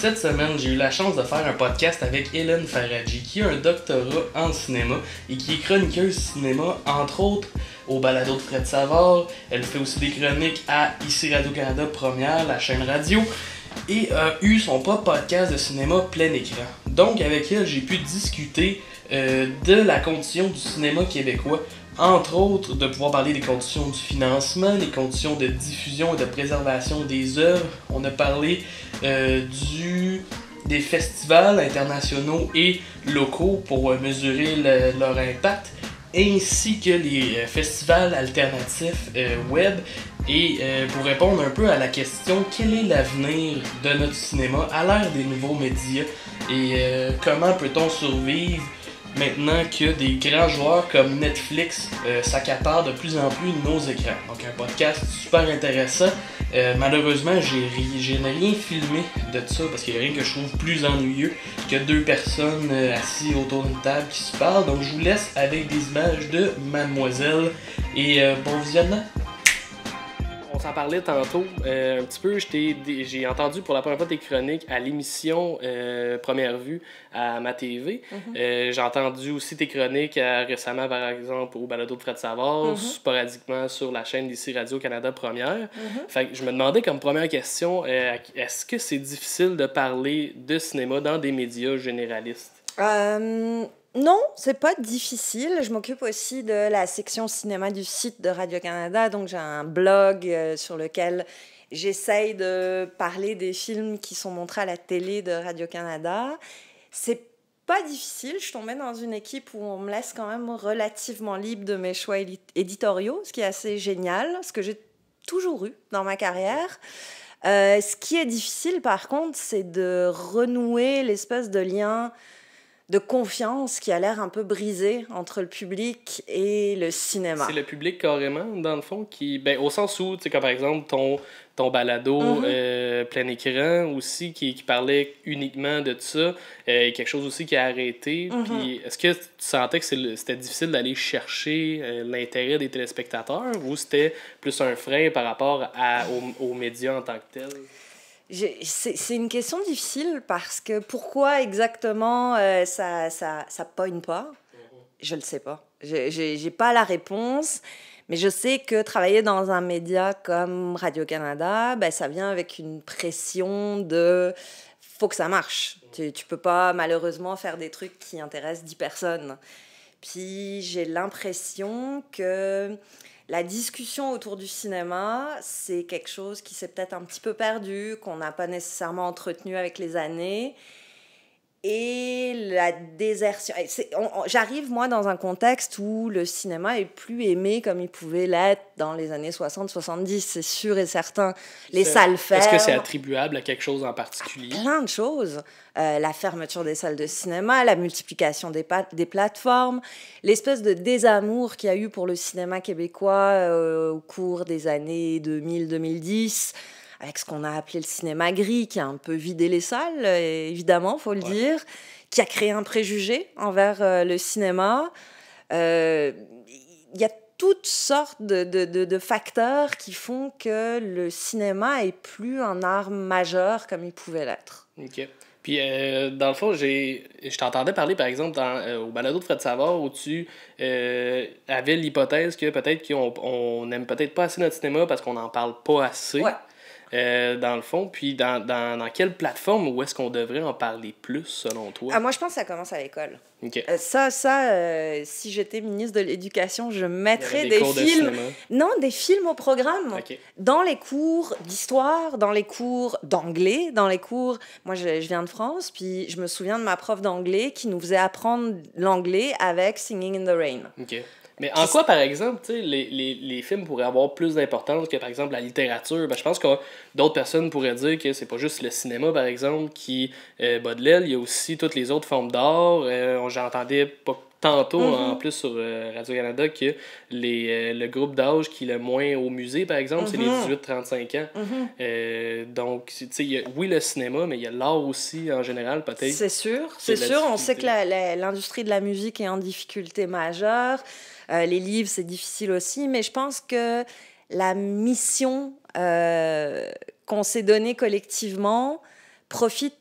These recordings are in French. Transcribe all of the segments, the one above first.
cette semaine, j'ai eu la chance de faire un podcast avec Hélène Faradji, qui a un doctorat en cinéma et qui est chroniqueuse cinéma, entre autres au balado de Fred Savard. Elle fait aussi des chroniques à ici Radio-Canada Première, la chaîne radio, et a eu son propre podcast de cinéma plein écran. Donc avec elle, j'ai pu discuter de la condition du cinéma québécois, entre autres de pouvoir parler des conditions du financement, des conditions de diffusion et de préservation des œuvres. On a parlé des festivals internationaux et locaux pour mesurer leur impact, ainsi que les festivals alternatifs web, et pour répondre un peu à la question quel est l'avenir de notre cinéma à l'ère des nouveaux médias et comment peut-on survivre maintenant que des grands joueurs comme Netflix s'accaparent de plus en plus de nos écrans. Donc un podcast super intéressant. Malheureusement, je n'ai rien filmé de ça parce qu'il n'y a rien que je trouve plus ennuyeux que deux personnes assises autour d'une table qui se parlent. Donc je vous laisse avec des images de Mademoiselle et bon visionnement. On s'en parlait tantôt un petit peu. J'ai entendu pour la première fois tes chroniques à l'émission Première Vue à ma TV. J'ai entendu aussi tes chroniques récemment, par exemple, au balado de Fred Savard, sporadiquement sur la chaîne d'ici Radio-Canada Première. Fait que je me demandais comme première question, est-ce que c'est difficile de parler de cinéma dans des médias généralistes? Non, c'est pas difficile. Je m'occupe aussi de la section cinéma du site de Radio-Canada. Donc, j'ai un blog sur lequel j'essaye de parler des films qui sont montrés à la télé de Radio-Canada. C'est pas difficile. Je suis tombée dans une équipe où on me laisse quand même relativement libre de mes choix éditoriaux, ce qui est assez génial, ce que j'ai toujours eu dans ma carrière. Ce qui est difficile, par contre, c'est de renouer l'espèce de lien de confiance qui a l'air un peu brisé entre le public et le cinéma. C'est le public carrément, dans le fond, qui... Ben, au sens où, tu sais, comme par exemple ton balado plein écran aussi, qui parlait uniquement de ça, quelque chose aussi qui a arrêté. Puis est-ce que tu sentais que c'était difficile d'aller chercher l'intérêt des téléspectateurs ou c'était plus un frein par rapport aux médias en tant que tels? C'est une question difficile parce que pourquoi exactement ça pogne pas? Je le sais pas. J'ai pas la réponse, mais je sais que travailler dans un média comme Radio-Canada, ben, ça vient avec une pression de faut que ça marche. Tu peux pas malheureusement faire des trucs qui intéressent 10 personnes. Puis j'ai l'impression que la discussion autour du cinéma, c'est quelque chose qui s'est peut-être un petit peu perdu, qu'on n'a pas nécessairement entretenu avec les années. Et la désertion... J'arrive, moi, dans un contexte où le cinéma est plus aimé comme il pouvait l'être dans les années 60-70, c'est sûr et certain. Les salles ferment. Est-ce que c'est attribuable à quelque chose en particulier? Plein de choses. La fermeture des salles de cinéma, la multiplication des plateformes, l'espèce de désamour qu'il y a eu pour le cinéma québécois au cours des années 2000-2010, avec ce qu'on a appelé le cinéma gris, qui a un peu vidé les salles, évidemment, il faut le dire, qui a créé un préjugé envers le cinéma. Il y a toutes sortes de facteurs qui font que le cinéma est plus un art majeur comme il pouvait l'être. OK. Puis, dans le fond, je t'entendais parler, par exemple, au balado de Fred Savard, où tu avais l'hypothèse que peut-être qu'on n'aime peut-être pas assez notre cinéma parce qu'on n'en parle pas assez. Ouais. Dans le fond, puis dans quelle plateforme où est-ce qu'on devrait en parler plus, selon toi? Moi, je pense que ça commence à l'école. Okay. Si j'étais ministre de l'Éducation, je mettrais des films... Non, des films au programme. Okay. Dans les cours d'histoire, dans les cours d'anglais, dans les cours... Moi, je viens de France, puis je me souviens de ma prof d'anglais qui nous faisait apprendre l'anglais avec Singing in the Rain. OK. Mais en quoi, par exemple, les films pourraient avoir plus d'importance que, par exemple, la littérature? Ben, je pense que d'autres personnes pourraient dire que c'est pas juste le cinéma, par exemple, qui bat de l'aile. Il y a aussi toutes les autres formes d'art. J'entendais pas tantôt, en plus, sur Radio-Canada, que le groupe d'âge qui est le moins au musée, par exemple, c'est les 18-35 ans. Donc, tu sais, oui, le cinéma, mais il y a l'art aussi, en général, peut-être. C'est sûr. On sait que l'industrie de la musique est en difficulté majeure. Les livres, c'est difficile aussi, mais je pense que la mission qu'on s'est donnée collectivement profite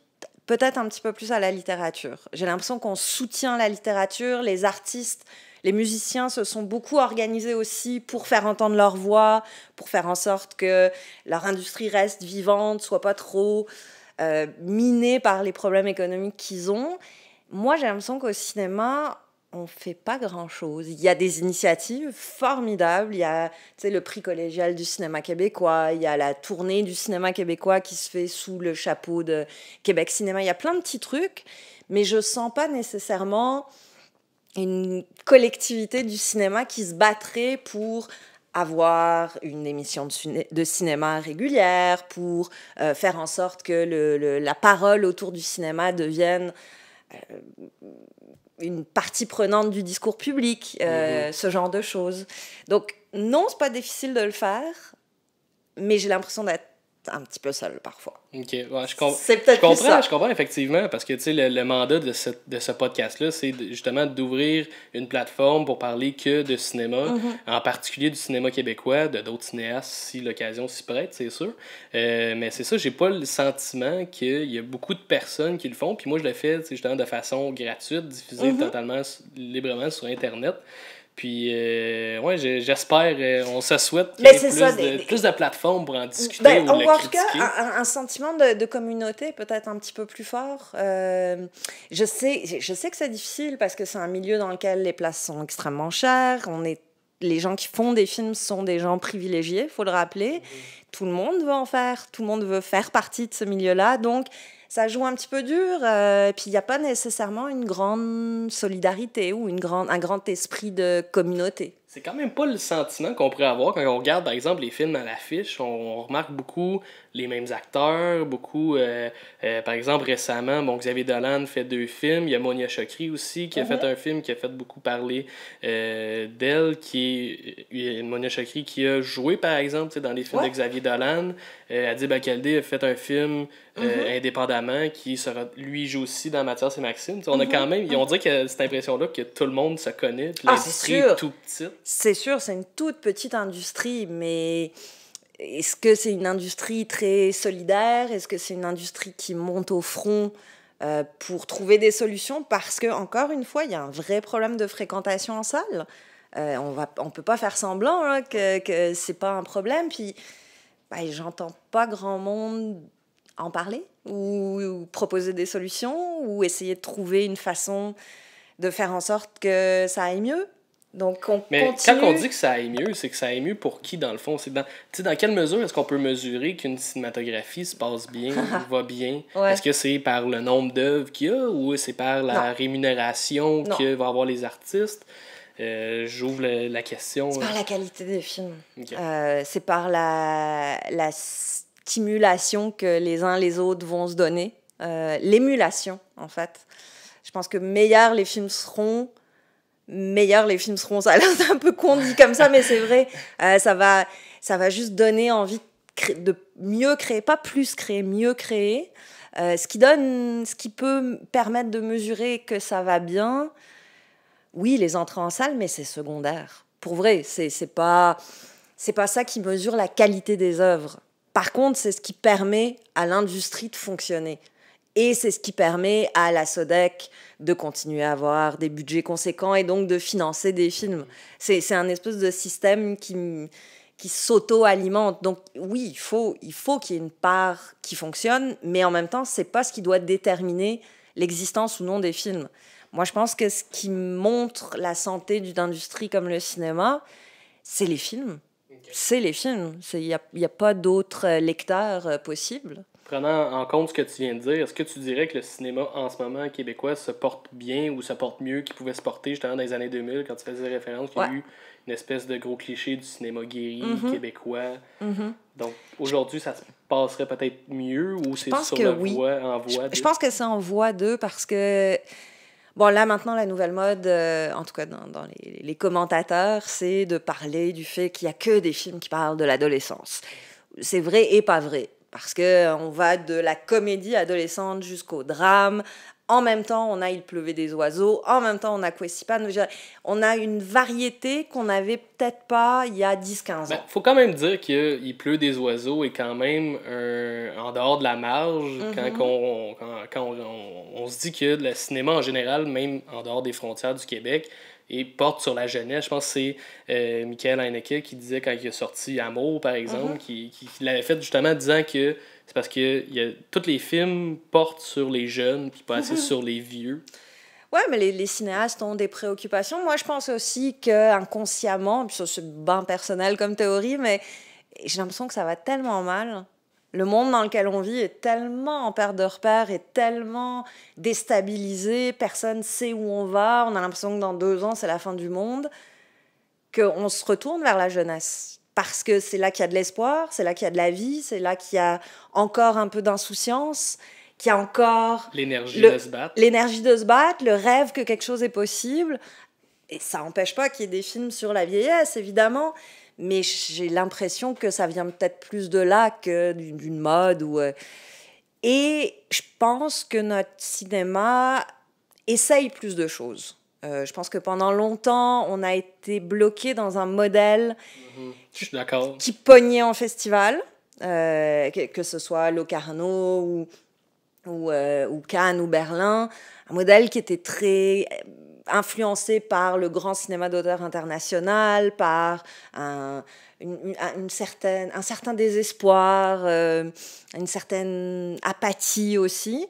peut-être un petit peu plus à la littérature. J'ai l'impression qu'on soutient la littérature, les artistes, les musiciens se sont beaucoup organisés aussi pour faire entendre leur voix, pour faire en sorte que leur industrie reste vivante, soit pas trop minée par les problèmes économiques qu'ils ont. Moi, j'ai l'impression qu'au cinéma, on fait pas grand-chose. Il y a des initiatives formidables. Il y a, tu sais, le prix collégial du cinéma québécois. Il y a la tournée du cinéma québécois qui se fait sous le chapeau de Québec Cinéma. Il y a plein de petits trucs, mais je sens pas nécessairement une collectivité du cinéma qui se battrait pour avoir une émission de cinéma régulière, pour faire en sorte que la parole autour du cinéma devienne une partie prenante du discours public, ce genre de choses. Donc, non, c'est pas difficile de le faire, mais j'ai l'impression d'être un petit peu seule parfois. OK. Ouais, c'est peut-être plus ça. Je comprends effectivement, parce que tu sais, le mandat de ce podcast-là, c'est justement d'ouvrir une plateforme pour parler que de cinéma, en particulier du cinéma québécois, de d'autres cinéastes, si l'occasion s'y prête, c'est sûr. Mais c'est ça, j'ai pas le sentiment qu'il y a beaucoup de personnes qui le font, puis moi je le fais justement de façon gratuite, diffusée totalement librement sur Internet. Puis, ouais, j'espère, on se souhaite qu'il y ait plus de plateformes pour en discuter ou de le en critiquer. tout cas, un sentiment de communauté peut-être un petit peu plus fort. Je sais que c'est difficile parce que c'est un milieu dans lequel les places sont extrêmement chères. Les gens qui font des films sont des gens privilégiés, il faut le rappeler. Tout le monde veut en faire, tout le monde veut faire partie de ce milieu-là. Donc, ça joue un petit peu dur, puis il n'y a pas nécessairement une grande solidarité ou un grand esprit de communauté. C'est quand même pas le sentiment qu'on pourrait avoir quand on regarde, par exemple, les films à l'affiche. On remarque beaucoup les mêmes acteurs, beaucoup... par exemple, récemment, Xavier Dolan fait 2 films. Il y a Monia Chokri aussi, qui a fait un film qui a fait beaucoup parler d'elle, Monia Chokri, qui a joué, par exemple, dans les films de Xavier Dolan. Adib Al-Khaldi a fait un film indépendamment qui lui joue aussi dans Mathias et Maxime. On a quand même... On dirait que cette impression-là que tout le monde se connaît, puis l'industrie est tout petite. C'est sûr, c'est une toute petite industrie, mais est-ce que c'est une industrie très solidaire? Est-ce que c'est une industrie qui monte au front pour trouver des solutions? Parce que, encore une fois, il y a un vrai problème de fréquentation en salle. On peut pas faire semblant là, que c'est pas un problème. Puis, j'entends pas grand monde en parler ou proposer des solutions ou essayer de trouver une façon de faire en sorte que ça aille mieux. Donc, Mais continue. quand on dit que ça aille mieux, c'est que ça aille mieux pour qui, dans le fond? C'est dans quelle mesure est-ce qu'on peut mesurer qu'une cinématographie se passe bien, va bien? Est-ce que c'est par le nombre d'œuvres qu'il y a ou c'est par la rémunération que vont avoir les artistes? J'ouvre la question. C'est par la qualité des films. Okay. C'est par la stimulation que les uns les autres vont se donner. L'émulation, en fait. Je pense que meilleurs les films seront, ça a l'air un peu con dit comme ça, mais c'est vrai. Ça va juste donner envie de mieux créer, pas plus créer, mieux créer. Ce qui peut permettre de mesurer que ça va bien. Oui, les entrées en salle, mais c'est secondaire. Pour vrai, c'est pas ça qui mesure la qualité des œuvres. Par contre, c'est ce qui permet à l'industrie de fonctionner. Et c'est ce qui permet à la SODEC de continuer à avoir des budgets conséquents et donc de financer des films. C'est un espèce de système qui s'auto-alimente. Donc oui, il faut qu'il y ait une part qui fonctionne, mais en même temps, c'est pas ce qui doit déterminer l'existence ou non des films. Moi, je pense que ce qui montre la santé d'une industrie comme le cinéma, c'est les films. Okay. C'est les films. Il n'y a pas d'autres lecteurs possibles. Prenant en compte ce que tu viens de dire, est-ce que tu dirais que le cinéma en ce moment québécois se porte bien ou se porte mieux qu'il pouvait se porter justement dans les années 2000 quand tu faisais référence qu'il y a eu une espèce de gros cliché du cinéma guéri québécois? Donc aujourd'hui, ça se passerait peut-être mieux ou c'est sur la voie, en voie de... Je pense que c'est en voie de parce que... Bon, là, maintenant, la nouvelle mode, en tout cas dans les commentateurs, c'est de parler du fait qu'il n'y a que des films qui parlent de l'adolescence. C'est vrai et pas vrai. Parce qu'on va de la comédie adolescente jusqu'au drame, En même temps, on a Il pleuvait des oiseaux. En même temps, on a Kwesipan. On a une variété qu'on n'avait peut-être pas il y a 10-15 ans. Faut quand même dire que Il pleut des oiseaux est quand même en dehors de la marge quand on se dit que le cinéma en général, même en dehors des frontières du Québec, et porte sur la jeunesse. Je pense que c'est Michael Haneke qui disait quand il a sorti Amour, par exemple, qui l'avait fait justement disant que c'est parce que tous les films portent sur les jeunes puis pas assez sur les vieux. Ouais, mais les cinéastes ont des préoccupations. Moi, je pense aussi qu'inconsciemment, puis ça c'est bien personnel comme théorie, mais j'ai l'impression que ça va tellement mal. Le monde dans lequel on vit est tellement en perte de repères, est tellement déstabilisé, personne ne sait où on va, on a l'impression que dans 2 ans, c'est la fin du monde, qu'on se retourne vers la jeunesse. Parce que c'est là qu'il y a de l'espoir, c'est là qu'il y a de la vie, c'est là qu'il y a encore un peu d'insouciance, qu'il y a encore... L'énergie de se battre. L'énergie de se battre, le rêve que quelque chose est possible. Et ça n'empêche pas qu'il y ait des films sur la vieillesse, évidemment, mais j'ai l'impression que ça vient peut-être plus de là que d'une mode. Et je pense que notre cinéma essaye plus de choses. Je pense que pendant longtemps, on a été bloqué dans un modèle Je suis d'accord. qui pognait en festival, que ce soit Locarno ou Cannes ou Berlin, un modèle qui était très influencé par le grand cinéma d'auteur international, par un certain désespoir, une certaine apathie aussi,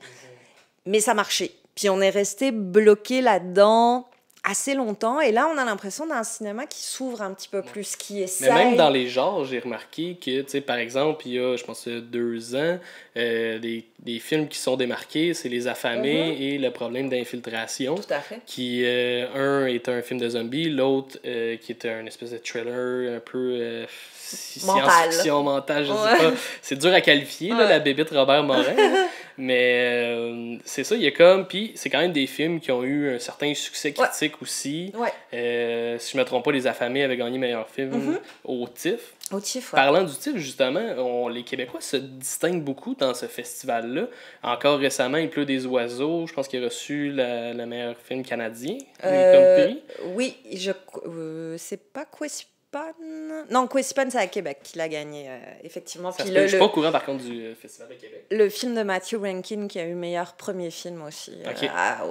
mais ça marchait. Puis on est resté bloqué là-dedans assez longtemps, et là on a l'impression d'un cinéma qui s'ouvre un petit peu plus, qui essaie... Mais même dans les genres, j'ai remarqué que, tu sais, par exemple, il y a, je pense, 2 ans, des films qui sont démarqués, c'est Les Affamés et Le problème d'infiltration. Tout à fait. Qui, un est un film de zombies, l'autre qui est un espèce de thriller un peu science-fiction mentale, je sais pas. C'est dur à qualifier, là, la bébite Robert Morin. Mais c'est ça, il y a comme... Puis c'est quand même des films qui ont eu un certain succès critique aussi. Si je me trompe pas, Les Affamés avaient gagné meilleur film au TIFF. Au TIFF, Parlant du TIFF, justement, les Québécois se distinguent beaucoup dans ce festival-là. Encore récemment, Il pleut des oiseaux. Je pense qu'il a reçu le meilleur film canadien comme prix. Oui, c'est pas Kwesipan. Non, Kwesipan, c'est à Québec qu'il a gagné, effectivement. Puis je suis pas au courant, par contre, du Festival de Québec. Le film de Matthew Rankin qui a eu meilleur premier film aussi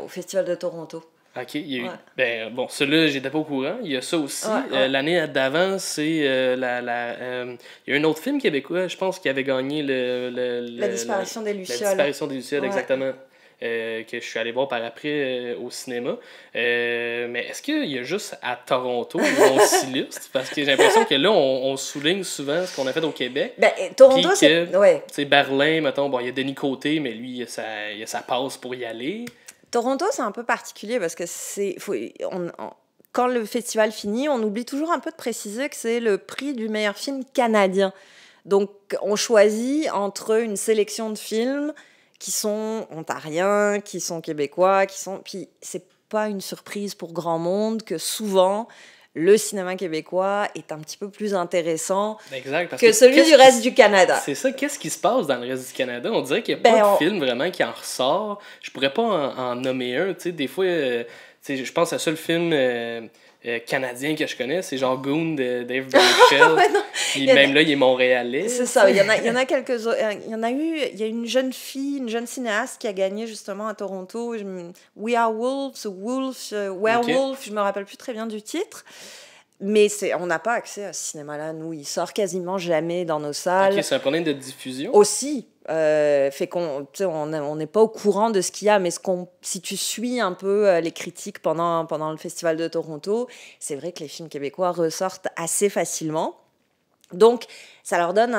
au Festival de Toronto. OK, il y a eu... Ben, bon, celui-là, j'étais pas au courant. Il y a ça aussi. L'année d'avant, c'est il y a un autre film québécois, je pense, qui avait gagné La disparition des Lucioles. La disparition des Lucioles, exactement. Que je suis allé voir par après au cinéma. Mais est-ce qu'il y a juste à Toronto où on s'illustre? Parce que j'ai l'impression que là, on souligne souvent ce qu'on a fait au Québec. Ben, Toronto, c'est... C'est Berlin, mettons, bon, il y a Denis Côté, mais lui, il a sa passe pour y aller. Toronto, c'est un peu particulier parce que quand le festival finit, on oublie toujours un peu de préciser que c'est le prix du meilleur film canadien. Donc, on choisit entre une sélection de films qui sont ontariens, qui sont québécois, Puis, c'est pas une surprise pour grand monde que souvent, le cinéma québécois est un petit peu plus intéressant que celui du reste du Canada. C'est ça, qu'est-ce qui se passe dans le reste du Canada? On dirait qu'il n'y a pas de film vraiment qui en ressort. Je pourrais pas en nommer un. Des fois, je pense à le seul film canadien que je connais, c'est genre Goon de Dave Burchell. Puis même là, il est montréalais. C'est ça, il y en a quelques autres. Il y a une jeune fille, une jeune cinéaste qui a gagné justement à Toronto. We Are Wolves, Werewolf, je me rappelle plus très bien du titre. Mais on n'a pas accès à ce cinéma-là, nous. Il sort quasiment jamais dans nos salles. OK, c'est un problème de diffusion? Aussi. Fait qu'on on n'est pas au courant de ce qu'il y a, mais si tu suis un peu les critiques pendant le Festival de Toronto, c'est vrai que les films québécois ressortent assez facilement. Donc, ça leur donne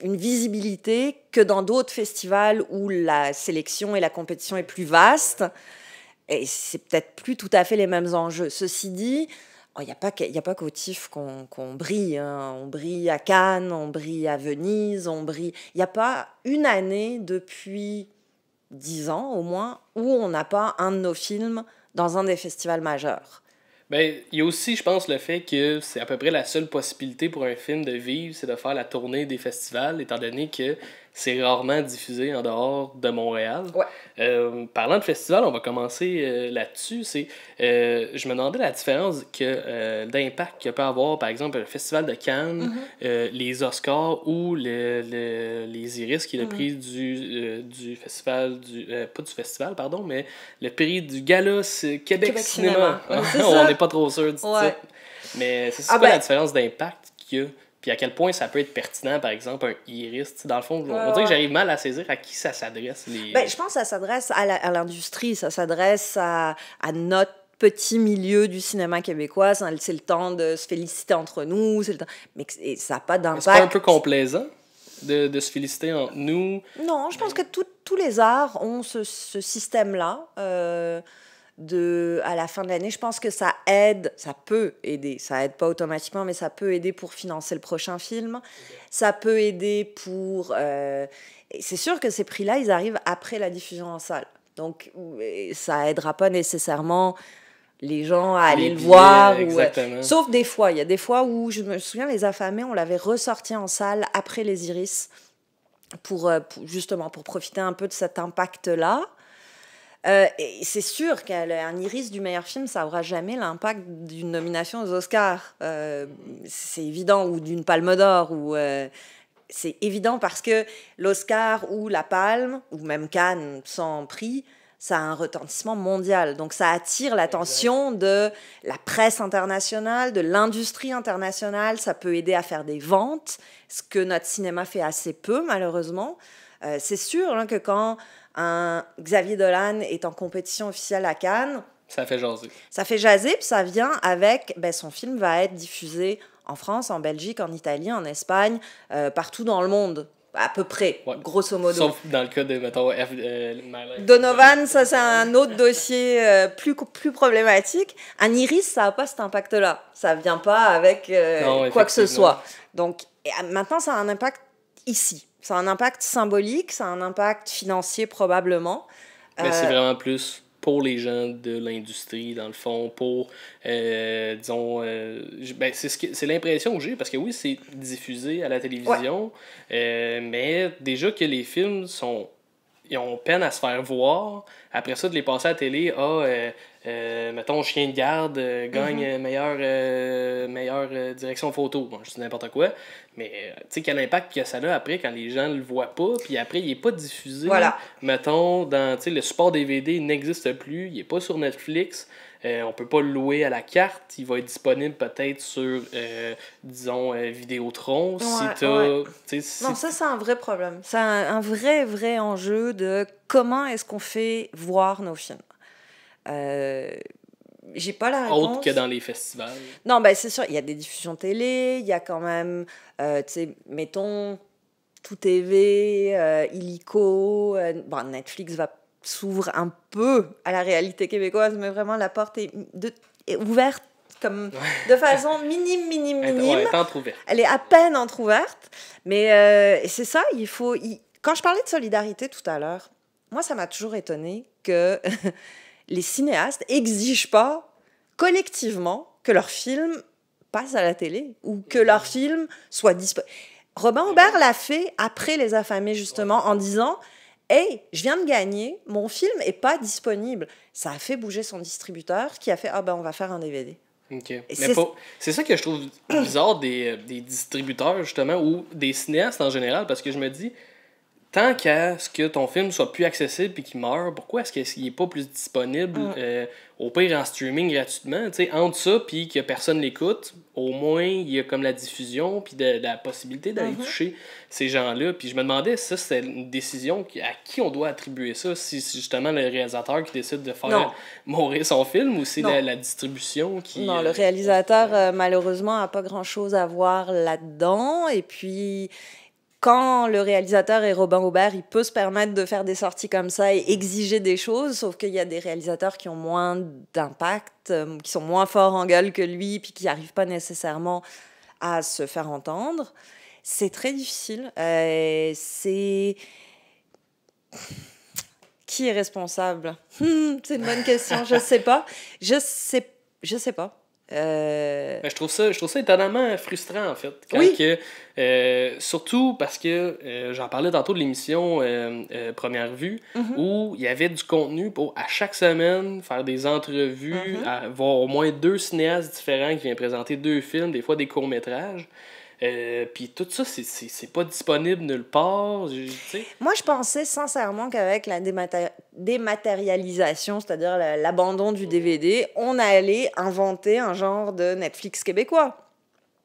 une visibilité que dans d'autres festivals où la sélection et la compétition est plus vaste. Et c'est peut-être plus tout à fait les mêmes enjeux. Ceci dit, il n'y a pas qu'au TIFF qu'on brille. Hein. On brille à Cannes, on brille à Venise, il n'y a pas une année depuis 10 ans au moins où on n'a pas un de nos films dans un des festivals majeurs. Ben, il y a aussi, je pense, le fait que c'est à peu près la seule possibilité pour un film de vivre, c'est de faire la tournée des festivals, étant donné que c'est rarement diffusé en dehors de Montréal. Ouais. Parlant de festival, on va commencer là-dessus. Je me demandais la différence d'impact que peut avoir, par exemple, le Festival de Cannes, les Oscars ou les Iris, qui est le prix du festival, pas du festival, pardon, mais le prix du gala Québec Cinéma. Ouais, on n'est pas trop sûr du ouais. titre. Mais c'est quoi la différence d'impact qu'il y a? Puis à quel point ça peut être pertinent, par exemple, un Iris. Dans le fond, on dirait que j'arrive mal à saisir à qui ça s'adresse. Je pense que ça s'adresse à l'industrie, ça s'adresse à notre petit milieu du cinéma québécois. C'est le temps de se féliciter entre nous, c'est le temps... mais ça n'a pas d'impact. C'est pas un peu complaisant de se féliciter entre nous? Non, je pense que tous les arts ont ce système-là. À la fin de l'année, je pense que ça aide, ça peut aider, ça aide pas automatiquement, mais ça peut aider pour financer le prochain film, ça peut aider pour... c'est sûr que ces prix-là, ils arrivent après la diffusion en salle, donc ça aidera pas nécessairement les gens à aller le voir. Sauf des fois, il y a des fois où, je me souviens, Les Affamés, on l'avait ressorti en salle après les Iris, justement pour profiter un peu de cet impact-là. Et c'est sûr qu'un Iris du meilleur film, ça n'aura jamais l'impact d'une nomination aux Oscars. C'est évident, ou d'une Palme d'Or. C'est évident parce que l'Oscar ou la Palme, ou même Cannes sans prix, ça a un retentissement mondial. Donc ça attire l'attention de la presse internationale, de l'industrie internationale. Ça peut aider à faire des ventes, ce que notre cinéma fait assez peu, malheureusement. C'est sûr que quand un Xavier Dolan est en compétition officielle à Cannes, ça fait jaser. Ça fait jaser, puis ça vient avec... son film va être diffusé en France, en Belgique, en Italie, en Espagne, partout dans le monde, à peu près, grosso modo. Sauf dans le cas de, mettons, Donovan, ça c'est un autre dossier plus problématique. Un Iris, ça n'a pas cet impact-là. Ça ne vient pas avec quoi que ce soit. Donc maintenant, ça a un impact ici. Ça a un impact symbolique, ça a un impact financier probablement. Mais c'est vraiment plus pour les gens de l'industrie, dans le fond, pour, disons... c'est l'impression que j'ai, parce que oui, c'est diffusé à la télévision, mais déjà que les films ils ont peine à se faire voir. Après ça, de les passer à la télé, mettons, Chien de garde gagne meilleure direction photo. Bon, je dis n'importe quoi. Mais tu sais, quel impact que ça a après quand les gens le voient pas, puis après, il est pas diffusé. Voilà. Mettons, le support DVD n'existe plus, il est pas sur Netflix. On peut pas le louer à la carte. Il va être disponible peut-être sur, disons, Vidéotron. Non, ça, c'est un vrai problème. C'est un vrai enjeu de comment est-ce qu'on fait voir nos films. J'ai pas la réponse. Autre que dans les festivals. Non, c'est sûr, il y a des diffusions télé, il y a quand même, mettons, Tout TV, Illico, Netflix s'ouvre un peu à la réalité québécoise, mais vraiment la porte est ouverte comme de façon minime. Elle est à peine entrouverte, mais c'est ça, quand je parlais de solidarité tout à l'heure, moi ça m'a toujours étonné que les cinéastes n'exigent pas collectivement que leur film passe à la télé ou que leur film soit disponible. Robin Aubert l'a fait après Les Affamés, justement, en disant « Hey, je viens de gagner, mon film n'est pas disponible. » Ça a fait bouger son distributeur qui a fait « Ah on va faire un DVD. » Okay. C'est ça que je trouve bizarre des distributeurs, justement, ou des cinéastes en général, parce que je me dis, tant qu'à ce que ton film soit plus accessible et qu'il meure, pourquoi est-ce qu'il n'est pas plus disponible au pire en streaming gratuitement? Entre ça puis que personne l'écoute, au moins il y a comme la diffusion puis de la possibilité d'aller toucher ces gens-là. Puis je me demandais si ça c'était une décision à qui on doit attribuer ça, si c'est justement le réalisateur qui décide de faire mourir son film ou c'est la distribution qui... Non, le réalisateur malheureusement n'a pas grand-chose à voir là-dedans. Et puis... Quand le réalisateur est Robin Aubert, il peut se permettre de faire des sorties comme ça et exiger des choses, sauf qu'il y a des réalisateurs qui ont moins d'impact, qui sont moins forts en gueule que lui, puis qui n'arrivent pas nécessairement à se faire entendre. C'est très difficile. Qui est responsable ? C'est une bonne question, je sais pas. Je sais pas. Ben, je trouve ça étonnamment frustrant, en fait. Oui. Surtout parce que j'en parlais tantôt de l'émission Première Vue, où il y avait du contenu pour, à chaque semaine, faire des entrevues, avoir au moins 2 cinéastes différents qui viennent présenter 2 films, des fois des courts-métrages. Puis tout ça, c'est pas disponible nulle part. Tu sais. Moi, je pensais sincèrement qu'avec la dématérialisation, c'est-à-dire l'abandon du DVD, on allait inventer un genre de Netflix québécois.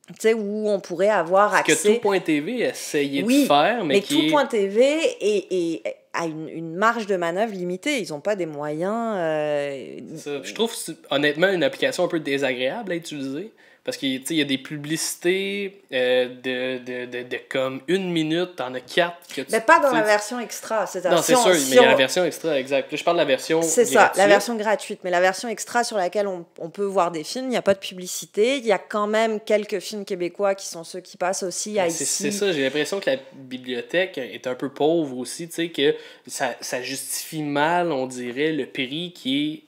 Tu sais, où on pourrait avoir accès... Ce que Tout.tv essayait oui, de faire, mais qui Tout.tv a une marge de manœuvre limitée. Ils n'ont pas des moyens... Je trouve, honnêtement, une application un peu désagréable à utiliser. Parce qu'il y a des publicités de comme 1 minute, t'en as 4. Mais pas dans la version extra. Non, c'est sûr, mais il y a la version extra, exact. Là, je parle de la version c'est gratuite. ça, la version gratuite. Mais la version extra sur laquelle on peut voir des films, il n'y a pas de publicité. Il y a quand même quelques films québécois qui sont ceux qui passent aussi à ici. C'est ça, j'ai l'impression que la bibliothèque est un peu pauvre aussi, tu sais, que ça justifie mal, on dirait, le prix qui est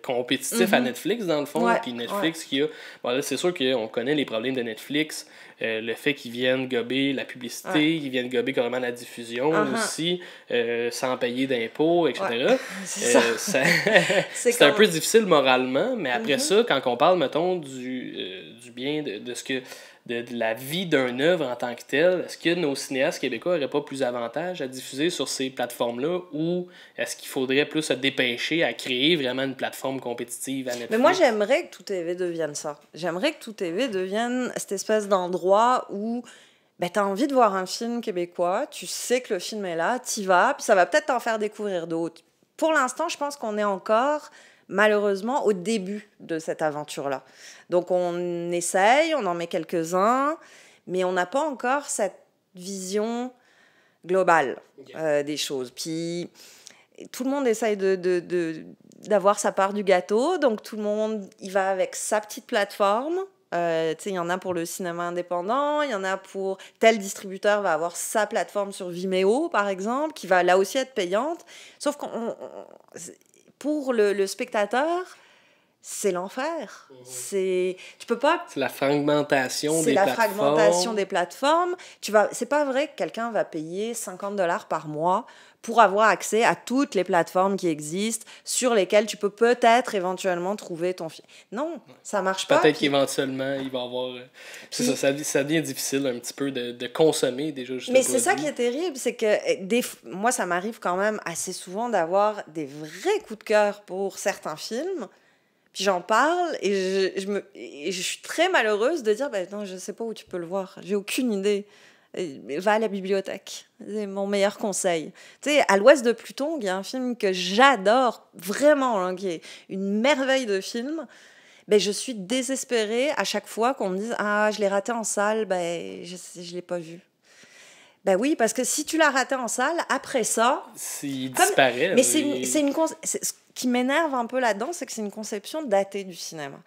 compétitif à Netflix dans le fond, puis Netflix qui a... Bon là, c'est sûr qu'on connaît les problèmes de Netflix, le fait qu'ils viennent gober la publicité, qu'ils viennent gober carrément la diffusion aussi, sans payer d'impôts, etc. C'est un peu difficile moralement, mais après ça, quand on parle, mettons, du bien de ce que... De la vie d'une œuvre en tant que telle, est-ce que nos cinéastes québécois n'auraient pas plus d'avantages à diffuser sur ces plateformes-là, ou est-ce qu'il faudrait plus se dépêcher à créer vraiment une plateforme compétitive à Netflix? Mais moi, j'aimerais que Tout TV devienne ça. J'aimerais que Tout TV devienne cette espèce d'endroit où tu as envie de voir un film québécois, tu sais que le film est là, t'y vas, puis ça va peut-être t'en faire découvrir d'autres. Pour l'instant, je pense qu'on est encore... malheureusement, au début de cette aventure-là. Donc, on essaye, on en met quelques-uns, mais on n'a pas encore cette vision globale des choses. Puis, tout le monde essaye d'avoir sa part du gâteau, donc tout le monde y va avec sa petite plateforme. Il y en a pour le cinéma indépendant, il y en a pour... Tel distributeur va avoir sa plateforme sur Vimeo, par exemple, qui va là aussi être payante. Sauf pour le spectateur, c'est l'enfer. Tu peux pas... C'est la fragmentation des plateformes. C'est la fragmentation des plateformes. C'est pas vrai que quelqu'un va payer 50$ par mois pour avoir accès à toutes les plateformes qui existent, sur lesquelles tu peux peut-être éventuellement trouver ton film. Non, ça marche pas. Peut-être qu'éventuellement, il va y avoir... ça devient difficile un petit peu de consommer déjà. Mais c'est ça qui est terrible, c'est que moi, ça m'arrive quand même assez souvent d'avoir des vrais coups de cœur pour certains films. Puis j'en parle et je suis très malheureuse de dire non, je sais pas où tu peux le voir, j'ai aucune idée. Va à la bibliothèque, c'est mon meilleur conseil. Tu sais, à l'Ouest de Pluton, il y a un film que j'adore vraiment, qui est une merveille de film. Je suis désespérée à chaque fois qu'on me dise je l'ai raté en salle, je l'ai pas vu. Oui, parce que si tu l'as raté en salle, après ça... Il disparaît. Mais ce qui m'énerve un peu là-dedans, c'est que c'est une conception datée du cinéma.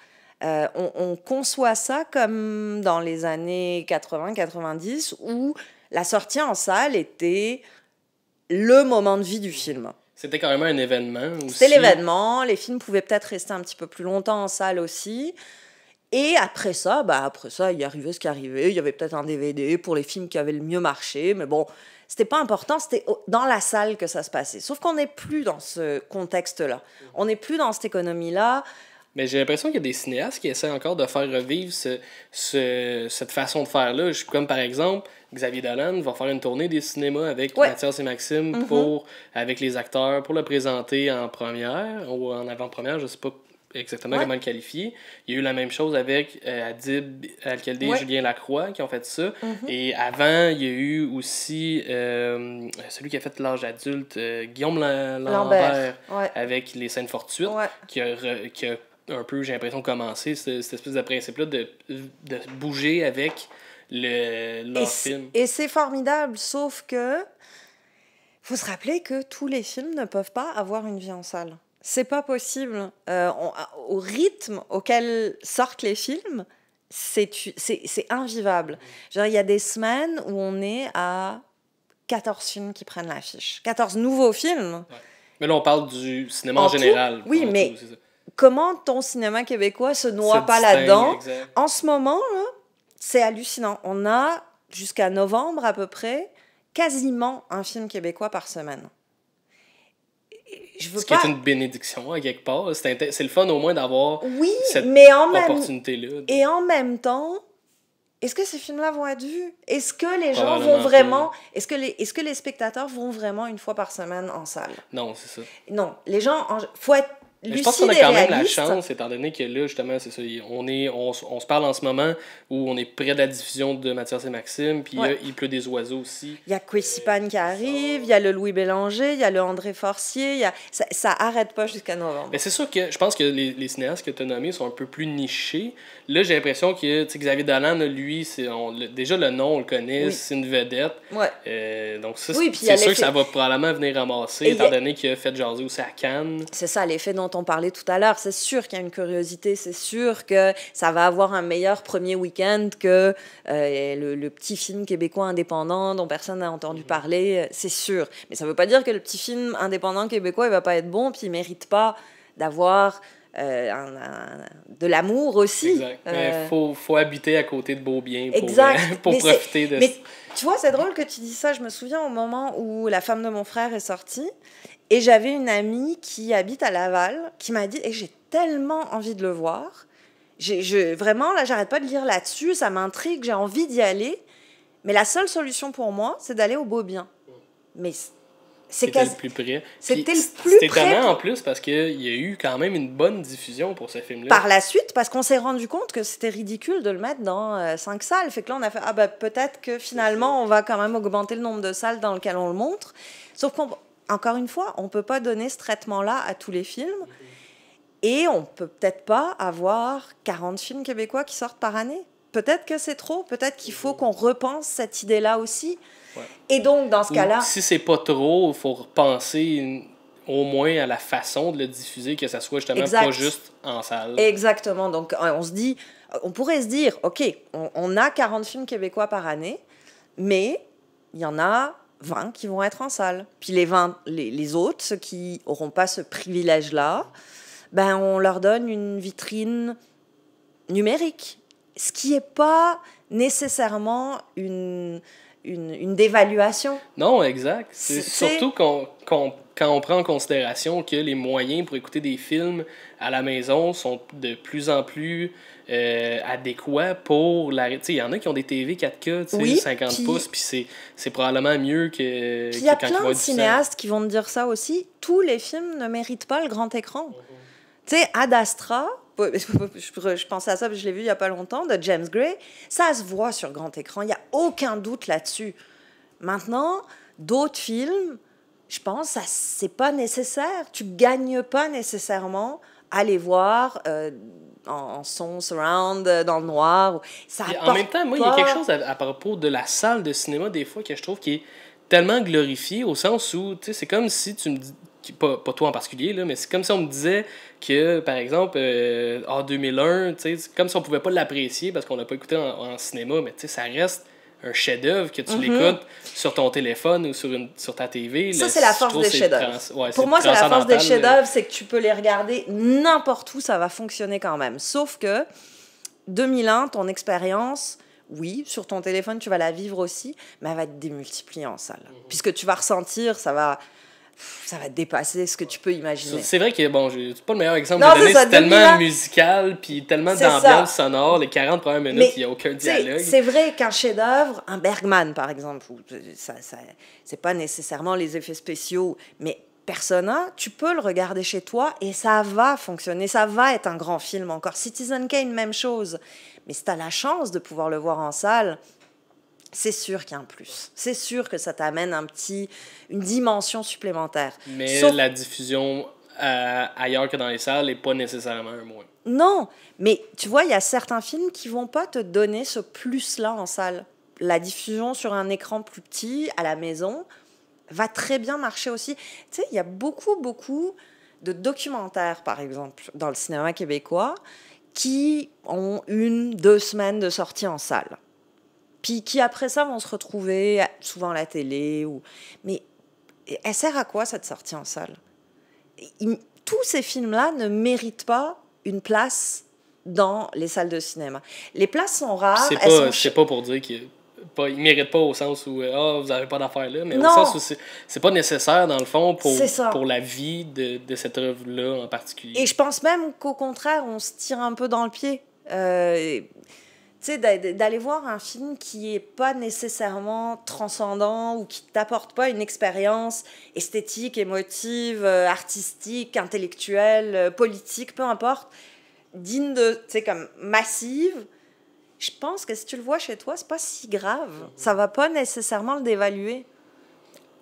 On conçoit ça comme dans les années 80-90, où la sortie en salle était le moment de vie du film. C'était carrément un événement aussi. C'était l'événement, les films pouvaient peut-être rester un petit peu plus longtemps en salle aussi. Et après ça, il arrivait ce qui arrivait. Il y avait peut-être un DVD pour les films qui avaient le mieux marché, mais bon, c'était pas important, c'était dans la salle que ça se passait. Sauf qu'on n'est plus dans ce contexte-là. On n'est plus dans cette économie-là. Mais j'ai l'impression qu'il y a des cinéastes qui essaient encore de faire revivre cette façon de faire-là. Comme par exemple, Xavier Dolan va faire une tournée des cinémas avec Mathias et Maxime avec les acteurs pour le présenter en première ou en avant-première, je sais pas exactement comment le qualifier. Il y a eu la même chose avec Adib Al-Khaldi et Julien Lacroix qui ont fait ça. Et avant, il y a eu aussi celui qui a fait l'âge adulte, Guillaume Lambert avec Les Scènes fortuites, qui a un peu, j'ai l'impression, commencé cette espèce de principe-là de bouger avec leur film. Et c'est formidable, sauf que faut se rappeler que tous les films ne peuvent pas avoir une vie en salle. C'est pas possible. Au rythme auquel sortent les films, c'est invivable. Il y a des semaines où on est à 14 films qui prennent l'affiche. 14 nouveaux films. Ouais. Mais là, on parle du cinéma en général. Oui, mais comment ton cinéma québécois se noie Se pas distingue, là-dedans. exact. En ce moment, là, c'est hallucinant. On a, jusqu'à novembre à peu près, quasiment un film québécois par semaine. Je veux Ce qui pas... est une bénédiction, à quelque part. C'est le fun, au moins, d'avoir Oui, cette mais en même... opportunité-là. Et en même temps, est-ce que ces films-là vont être vus? Est-ce que les gens Probablement vont vraiment... Est-ce que les spectateurs vont vraiment une fois par semaine en salle? Non, c'est ça. Non, les gens... Faut être Mais je pense lucide qu'on a et quand même la réaliste. chance, étant donné que là, justement, c'est ça. On se parle en ce moment où on est près de la diffusion de Mathias et Maxime, puis Ouais. Il pleut des oiseaux aussi. Il y a Kwesi Pan qui arrive, il y a le Louis Bélanger, il y a le André Forcier, il y a... ça arrête pas jusqu'à novembre. Mais c'est sûr que je pense que les cinéastes que tu as nommés sont un peu plus nichés. Là, j'ai l'impression que Xavier Dolan, lui, déjà le nom, on le connaît, Oui. c'est une vedette. Ouais. Donc ça, Oui, puis il y c'est a sûr que l'effet- ça va probablement venir ramasser, Et étant il y a- donné qu'il a fait jaser aussi à Cannes. C'est ça, l'effet dont on parlait tout à l'heure. C'est sûr qu'il y a une curiosité, c'est sûr que ça va avoir un meilleur premier week-end que le petit film québécois indépendant dont personne n'a entendu parler, c'est sûr. Mais ça ne veut pas dire que le petit film indépendant québécois, il va pas être bon, puis il mérite pas d'avoir de l'amour aussi. Exact. Mais faut habiter à côté de Beaubien pour, Exact. pour Mais profiter de Mais tu vois, c'est drôle que tu dis ça. Je me souviens au moment où La femme de mon frère est sortie, et j'avais une amie qui habite à Laval qui m'a dit j'ai tellement envie de le voir. Vraiment, là, j'arrête pas de lire là-dessus, ça m'intrigue, j'ai envie d'y aller. Mais la seule solution pour moi, c'est d'aller au Beaubien. Mais c'est C'était le plus près. C'était Puis le plus c'est près étonnant pour- en plus parce qu'il y a eu quand même une bonne diffusion pour ce film-là. Par la suite, parce qu'on s'est rendu compte que c'était ridicule de le mettre dans 5 salles. Fait que là, on a fait, peut-être que finalement, on va quand même augmenter le nombre de salles dans lesquelles on le montre. Sauf qu'encore une fois, on ne peut pas donner ce traitement-là à tous les films. Et on peut peut-être pas avoir 40 films québécois qui sortent par année. Peut-être que c'est trop. Peut-être qu'il faut qu'on repense cette idée-là aussi. Ouais. Et donc, dans ce Ou cas-là... si c'est pas trop, il faut repenser au moins à la façon de le diffuser, que ça soit justement Exact. pas juste en salle. Exactement. Donc, on pourrait se dire, OK, on a 40 films québécois par année, mais il y en a 20 qui vont être en salle. Puis les autres, ceux qui n'auront pas ce privilège-là, ben, on leur donne une vitrine numérique. Ce qui n'est pas nécessairement une dévaluation. Non, exact. C'est C'est- surtout quand on prend en considération que les moyens pour écouter des films à la maison sont de plus en plus adéquats pour la... Tu sais, il y en a qui ont des TV 4K, tu sais, Oui, 50 puis- pouces, puis c'est probablement mieux que, Puis il y a que quand il plein va de être diffusé. cinéastes qui vont te dire ça aussi. Tous les films ne méritent pas le grand écran. Tu sais, Ad Astra, je pensais à ça, parce que je l'ai vu il n'y a pas longtemps, de James Gray, ça se voit sur grand écran, il n'y a aucun doute là-dessus. Maintenant, d'autres films, je pense, ça c'est pas nécessaire. Tu gagnes pas nécessairement à les voir en son surround, dans le noir. Ça Puis en apporte même temps, moi, il y a pas- quelque chose à propos de la salle de cinéma, des fois, que je trouve qui est tellement glorifié, au sens où, tu sais, c'est comme si tu me dis, pas toi en particulier, là, mais c'est comme si on me disait que, par exemple, en 2001, tu sais, c'est comme si on pouvait pas l'apprécier parce qu'on l'a pas écouté en cinéma, mais tu sais, ça reste un chef-d'œuvre que tu l'écoutes sur ton téléphone ou sur ta TV. Ça, là, c'est la je force trouve des c'est chefs-d'œuvre. ouais, Pour moi, c'est la force des transcendantal, chefs-d'œuvre, c'est que tu peux les regarder n'importe où, ça va fonctionner quand même. Sauf que 2001, ton expérience, oui, sur ton téléphone, tu vas la vivre aussi, mais elle va être démultipliée en salle. Puisque tu vas ressentir, ça va dépasser ce que tu peux imaginer. C'est vrai que, bon, c'est pas le meilleur exemple Non, de donner, c'est ça, c'est tellement 2001. musical, puis tellement C'est d'ambiance ça. sonore, les 40 premières minutes, Mais, il n'y a aucun tu sais, dialogue. c'est vrai qu'un chef-d'œuvre, un Bergman par exemple, c'est pas nécessairement les effets spéciaux, mais Persona, tu peux le regarder chez toi et ça va fonctionner, ça va être un grand film encore. Citizen Kane, même chose. Mais si tu as la chance de pouvoir le voir en salle, c'est sûr qu'il y a un plus. C'est sûr que ça t'amène une dimension supplémentaire. Mais Sauf- la diffusion ailleurs que dans les salles n'est pas nécessairement un moins. Non, mais tu vois, il y a certains films qui vont pas te donner ce plus-là en salle. La diffusion sur un écran plus petit, à la maison, va très bien marcher aussi. Tu sais, il y a beaucoup de documentaires, par exemple, dans le cinéma québécois, qui ont 1-2 semaines de sortie en salle. Puis qui, après ça, vont se retrouver souvent à la télé. Mais elle sert à quoi, cette sortie en salle? tous ces films-là ne méritent pas une place dans les salles de cinéma. Les places sont rares. C'est pas pour dire qu'ils ne méritent pas au sens où vous n'avez pas d'affaires là, mais non. au sens où c'est pas nécessaire, dans le fond, pour la vie de cette œuvre-là en particulier. Et je pense même qu'au contraire, on se tire un peu dans le pied. Tu sais, d'aller voir un film qui est pas nécessairement transcendant ou qui t'apporte pas une expérience esthétique, émotive, artistique, intellectuelle, politique, peu importe, digne de, tu sais, comme massive, je pense que si tu le vois chez toi, c'est pas si grave. Ça va pas nécessairement le dévaluer.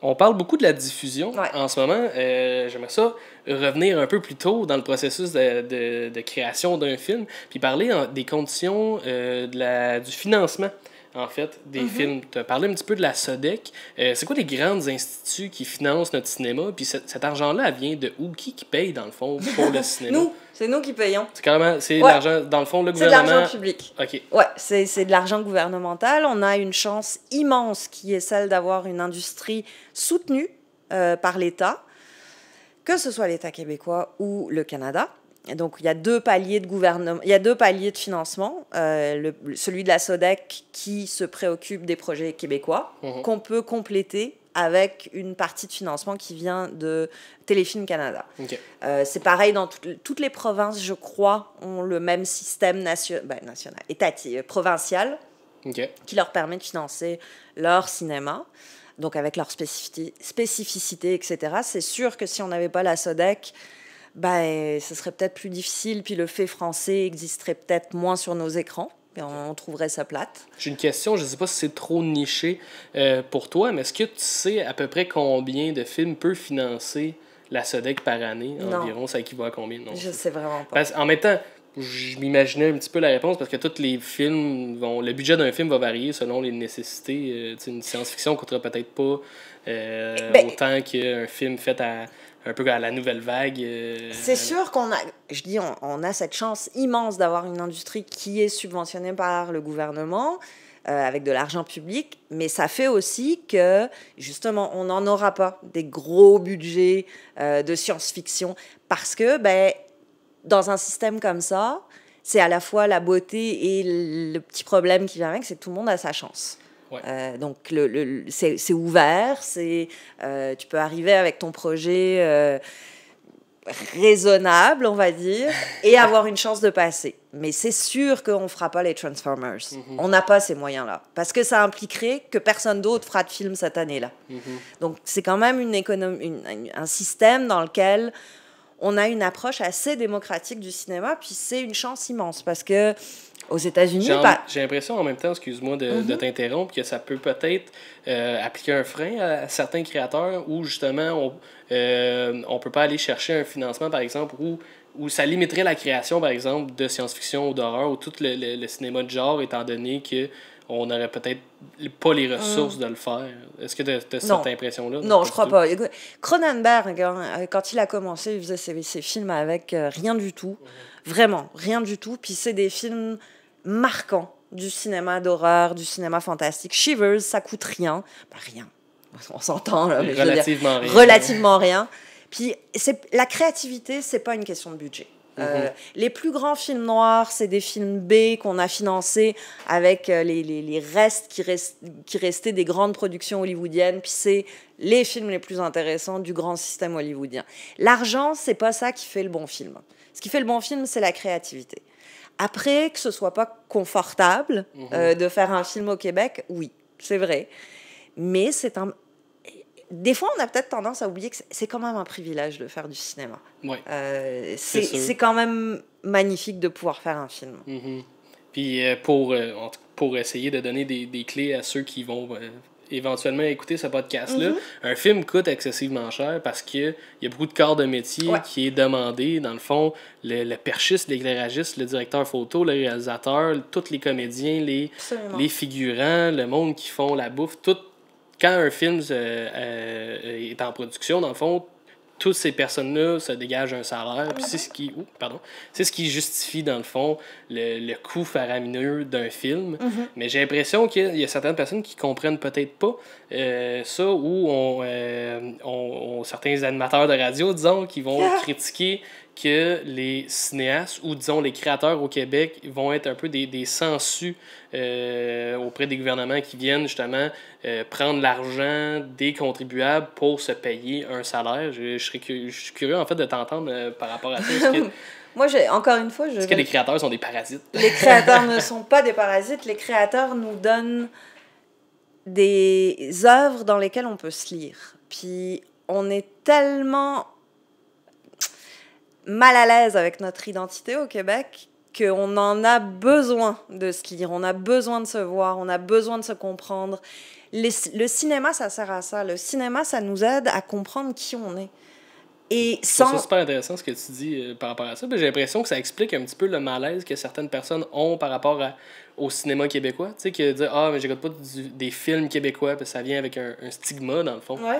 On parle beaucoup de la diffusion en ce moment. J'aimerais ça revenir un peu plus tôt dans le processus de création d'un film, puis parler des conditions du financement, en fait, des films. Tu as parlé un petit peu de la SODEC. C'est quoi les grands instituts qui financent notre cinéma? Puis cet argent-là, elle vient de où? Qui paye, dans le fond, pour le cinéma? C'est nous qui payons. C'est carrément, l'argent, dans le fond, le gouvernement... C'est de l'argent public. OK. Ouais, c'est de l'argent gouvernemental. On a une chance immense qui est celle d'avoir une industrie soutenue par l'État, que ce soit l'État québécois ou le Canada. Et donc, il y a deux paliers de gouvernement, il y a deux paliers de financement. Celui de la SODEC qui se préoccupe des projets québécois, qu'on peut compléter avec une partie de financement qui vient de Téléfilm Canada. Okay. C'est pareil dans toutes les provinces, je crois, ont le même système provincial qui leur permet de financer leur cinéma, donc avec leurs spécificités, etc. C'est sûr que si on n'avait pas la SODEC, ce serait peut-être plus difficile, puis le fait français existerait peut-être moins sur nos écrans. Et on trouverait ça plate. J'ai une question, je ne sais pas si c'est trop niché pour toi, mais est-ce que tu sais à peu près combien de films peut financer la SODEC par année environ? Ça équivaut à combien? Non, je sais vraiment pas. En même temps, je m'imaginais un petit peu la réponse parce que tous les films le budget d'un film va varier selon les nécessités. Une science-fiction ne coûtera peut-être pas autant qu'un film fait un peu à la nouvelle vague. C'est sûr qu'on a cette chance immense d'avoir une industrie qui est subventionnée par le gouvernement, avec de l'argent public, mais ça fait aussi que, justement, on n'en aura pas des gros budgets de science-fiction, parce que, dans un système comme ça, c'est à la fois la beauté et le petit problème qui vient avec, c'est que tout le monde a sa chance. Ouais. Donc, c'est ouvert, tu peux arriver avec ton projet raisonnable, on va dire, et avoir une chance de passer. Mais c'est sûr qu'on ne fera pas les Transformers. On n'a pas ces moyens-là. Parce que ça impliquerait que personne d'autre fera de film cette année-là. Donc, c'est quand même un système dans lequel on a une approche assez démocratique du cinéma, puis c'est une chance immense, parce que aux États-Unis... J'ai l'impression en même temps, excuse-moi de t'interrompre, que ça peut peut-être appliquer un frein à certains créateurs où justement on peut pas aller chercher un financement, par exemple, où ça limiterait la création, par exemple, de science-fiction ou d'horreur, ou tout le cinéma de genre, étant donné qu'on n'aurait peut-être pas les ressources de le faire. Est-ce que tu as cette impression-là? Non, je crois pas. Cronenberg, quand il a commencé, il faisait ses films avec rien du tout. Vraiment, rien du tout. Puis c'est des films marquants du cinéma d'horreur, du cinéma fantastique. Shivers, ça coûte rien. Rien. On s'entend, là. Mais relativement rien. Relativement rien. Puis la créativité, c'est pas une question de budget. Les plus grands films noirs, c'est des films B qu'on a financés avec les restes qui restaient des grandes productions hollywoodiennes, puis c'est les films les plus intéressants du grand système hollywoodien. L'argent, c'est pas ça qui fait le bon film. Ce qui fait le bon film, c'est la créativité. Après, que ce soit pas confortable de faire un film au Québec, oui, c'est vrai. Mais des fois, on a peut-être tendance à oublier que c'est quand même un privilège de faire du cinéma. Ouais, c'est quand même magnifique de pouvoir faire un film. Puis pour essayer de donner des clés à ceux qui vont éventuellement écouter ce podcast-là, un film coûte excessivement cher parce qu'il y a beaucoup de corps de métier qui est demandé. Dans le fond, le perchiste, l'éclairagiste, le directeur photo, le réalisateur, tous les comédiens, les figurants, le monde qui font la bouffe, tout. Quand un film est en production, dans le fond, toutes ces personnes-là se dégagent un salaire, puis c'est ce qui justifie, dans le fond, le coût faramineux d'un film. Mais j'ai l'impression qu'il y a certaines personnes qui comprennent peut-être pas ça, ou certains animateurs de radio, disons, qui vont critiquer que les cinéastes ou, disons, les créateurs au Québec vont être un peu des sangsues auprès des gouvernements qui viennent justement prendre l'argent des contribuables pour se payer un salaire. Je suis curieux, en fait, de t'entendre par rapport à ça. Moi, encore une fois... Est-ce que les créateurs sont des parasites? Les créateurs ne sont pas des parasites. Les créateurs nous donnent des œuvres dans lesquelles on peut se lire. Puis on est tellement mal à l'aise avec notre identité au Québec qu'on en a besoin de se lire, on a besoin de se voir, on a besoin de se comprendre. Le cinéma, ça sert à ça. Le cinéma, ça nous aide à comprendre qui on est. Et C'est super intéressant ce que tu dis par rapport à ça. J'ai l'impression que ça explique un petit peu le malaise que certaines personnes ont par rapport au cinéma québécois. Tu sais, que dire « Ah, mais j'écoute pas des films québécois », parce que ça vient avec un stigma, dans le fond. Ouais.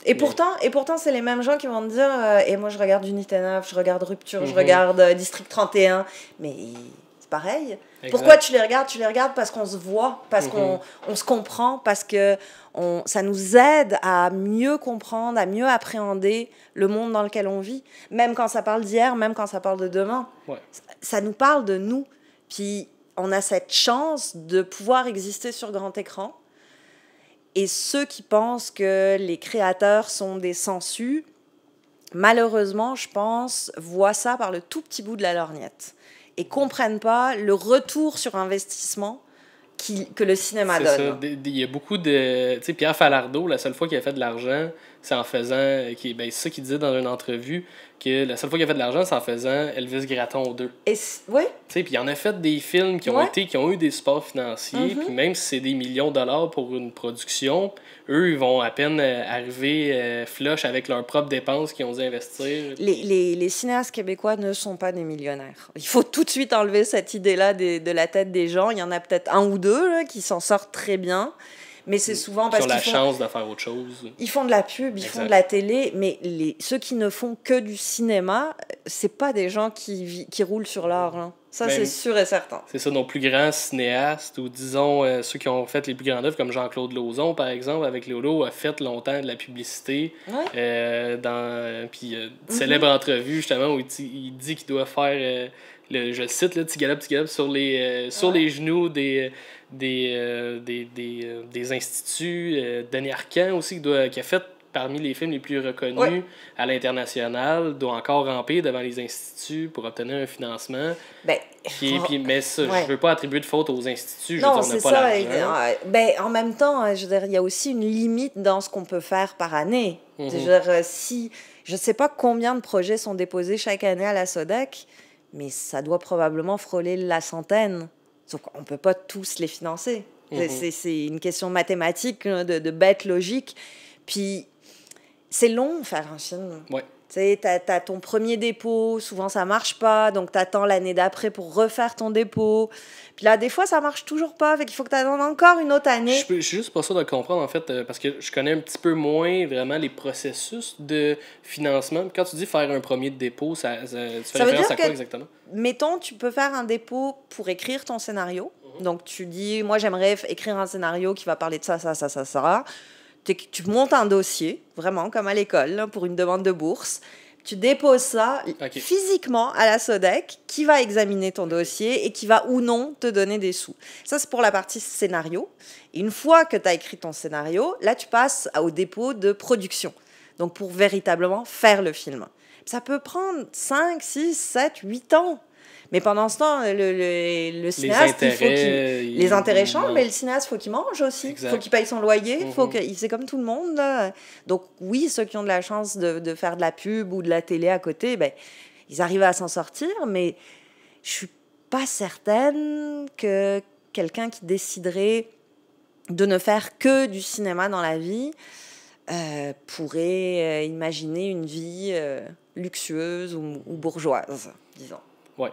Et pourtant, c'est les mêmes gens qui vont te dire et moi, je regarde Unité 9, je regarde Rupture, je regarde District 31. Mais c'est pareil. Exact. Pourquoi tu les regardes? Tu les regardes parce qu'on se voit, parce qu'on se comprend, parce que ça nous aide à mieux comprendre, à mieux appréhender le monde dans lequel on vit. Même quand ça parle d'hier, même quand ça parle de demain. Ouais. Ça nous parle de nous. Puis on a cette chance de pouvoir exister sur grand écran. Et ceux qui pensent que les créateurs sont des sangsues, malheureusement, je pense, voient ça par le tout petit bout de la lorgnette et comprennent pas le retour sur investissement que le cinéma donne. Il y a beaucoup de... Tu sais, Pierre Falardeau, la seule fois qu'il a fait de l'argent, c'est en faisant... c'est ça qu'il disait dans une entrevue, que la seule fois qu'il a fait de l'argent, c'est en faisant Elvis Gratton 2. Oui. Tu sais, puis il en a fait des films qui ont eu des supports financiers, puis même si c'est des millions de dollars pour une production, eux, ils vont à peine arriver flush avec leurs propres dépenses qu'ils ont dû investir. Les cinéastes québécois ne sont pas des millionnaires. Il faut tout de suite enlever cette idée-là de la tête des gens. Il y en a peut-être un ou deux là, qui s'en sortent très bien. Mais c'est souvent parce qu'ils ont la chance de faire autre chose. Ils font de la pub, ils font de la télé, mais ceux qui ne font que du cinéma, c'est pas des gens qui roulent sur l'or. Hein. Ça, c'est sûr et certain. C'est ça, nos plus grands cinéastes, ou disons ceux qui ont fait les plus grandes œuvres, comme Jean-Claude Lauzon, par exemple, avec Lolo, a fait longtemps de la publicité. Ouais. Puis célèbre entrevue, justement, où il dit qu'il doit faire, je le cite, là, petit galop sur les genoux des instituts. Denis Arcand aussi, qui a fait parmi les films les plus reconnus à l'international, doit encore ramper devant les instituts pour obtenir un financement. Mais ça, je veux pas attribuer de faute aux instituts. Non, c'est ça. En même temps, je veux dire, il y a aussi une limite dans ce qu'on peut faire par année. Je veux dire, je sais pas combien de projets sont déposés chaque année à la SODEC, mais ça doit probablement frôler la centaine. Donc, on ne peut pas tous les financer. C'est une question mathématique, de bête logique. Puis, c'est long faire un film. Ouais. Tu sais, t'as ton premier dépôt, souvent ça marche pas, donc t'attends l'année d'après pour refaire ton dépôt. Puis là, des fois, ça marche toujours pas, fait qu'il faut que t'attendes encore une autre année. Je suis juste pas sûr de le comprendre, en fait, parce que je connais un petit peu moins vraiment les processus de financement. Quand tu dis faire un premier dépôt, tu fais référence à quoi exactement? Mettons, tu peux faire un dépôt pour écrire ton scénario. Donc, tu dis, moi, j'aimerais écrire un scénario qui va parler de ça. Tu montes un dossier, vraiment, comme à l'école, là, pour une demande de bourse. Tu déposes ça physiquement à la SODEC, qui va examiner ton dossier et qui va ou non te donner des sous. Ça, c'est pour la partie scénario. Et une fois que tu as écrit ton scénario, là, tu passes au dépôt de production. Donc, pour véritablement faire le film. Ça peut prendre 5, 6, 7, 8 ans. Mais pendant ce temps, le cinéaste, les intérêts changent, mais le cinéaste, il faut qu'il mange aussi. Il faut qu'il paye son loyer. C'est comme tout le monde. Là. Donc oui, ceux qui ont de la chance de faire de la pub ou de la télé à côté, ils arrivent à s'en sortir, mais je ne suis pas certaine que quelqu'un qui déciderait de ne faire que du cinéma dans la vie pourrait imaginer une vie luxueuse ou bourgeoise, disons. Oui.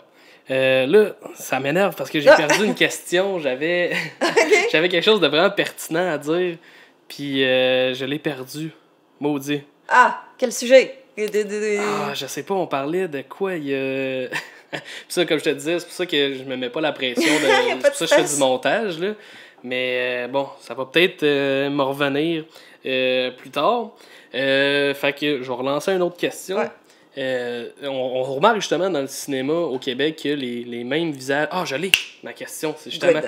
Là, ça m'énerve parce que j'ai perdu une question. J'avais quelque chose de vraiment pertinent à dire, puis je l'ai perdu. Maudit. Ah, quel sujet? Je sais pas, on parlait de quoi il y a... Puis ça, comme je te disais, c'est pour ça que je me mets pas la pression. C'est pour ça que je fais du montage, là. Mais bon, ça va peut-être me revenir plus tard. Fait que je vais relancer une autre question. Ouais. On remarque justement dans le cinéma au Québec que les mêmes visages... je l'ai, ma question, c'est justement...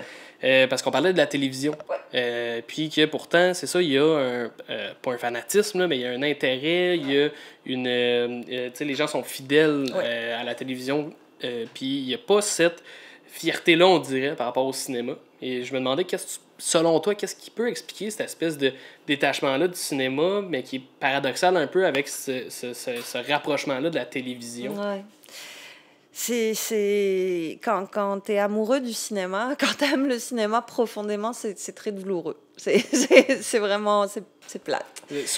parce qu'on parlait de la télévision. Puis que pourtant, c'est ça, il y a pas un fanatisme, là, mais il y a un intérêt, il y a une... tu sais, les gens sont fidèles à la télévision. Puis il n'y a pas cette fierté-là, on dirait, par rapport au cinéma. Et je me demandais, selon toi, qu'est-ce qui peut expliquer cette espèce de détachement-là du cinéma, mais qui est paradoxal un peu avec ce rapprochement-là de la télévision? Ouais. C'est... Quand t'es amoureux du cinéma, quand t'aimes le cinéma profondément, c'est très douloureux. C'est vraiment... C'est plate.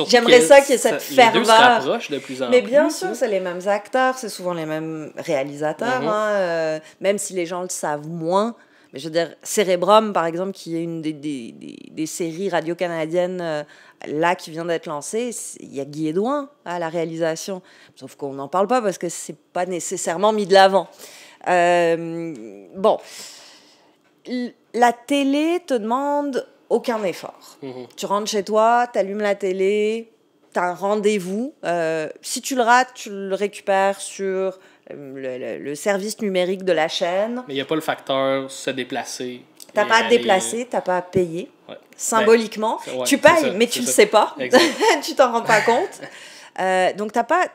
J'aimerais ça qu'il y ait cette ferveur. Les deux se rapprochent de plus en mais plus. Bien sûr, c'est les mêmes acteurs, c'est souvent les mêmes réalisateurs, même si les gens le savent moins. Mais je veux dire, Cérébrum, par exemple, qui est une des séries radio-canadiennes là qui vient d'être lancée, il y a Guy Edouin à la réalisation. Sauf qu'on n'en parle pas parce que c'est pas nécessairement mis de l'avant. Bon, la télé te demande aucun effort. Tu rentres chez toi, tu allumes la télé, tu as un rendez-vous. Si tu le rates, tu le récupères sur le service numérique de la chaîne. Mais il n'y a pas le facteur se déplacer. Tu n'as pas à te déplacer, tu n'as pas à payer. Ouais. Symboliquement. Tu payes, mais tu ne le sais pas. Tu t'en rends pas compte. Donc, t'as pas...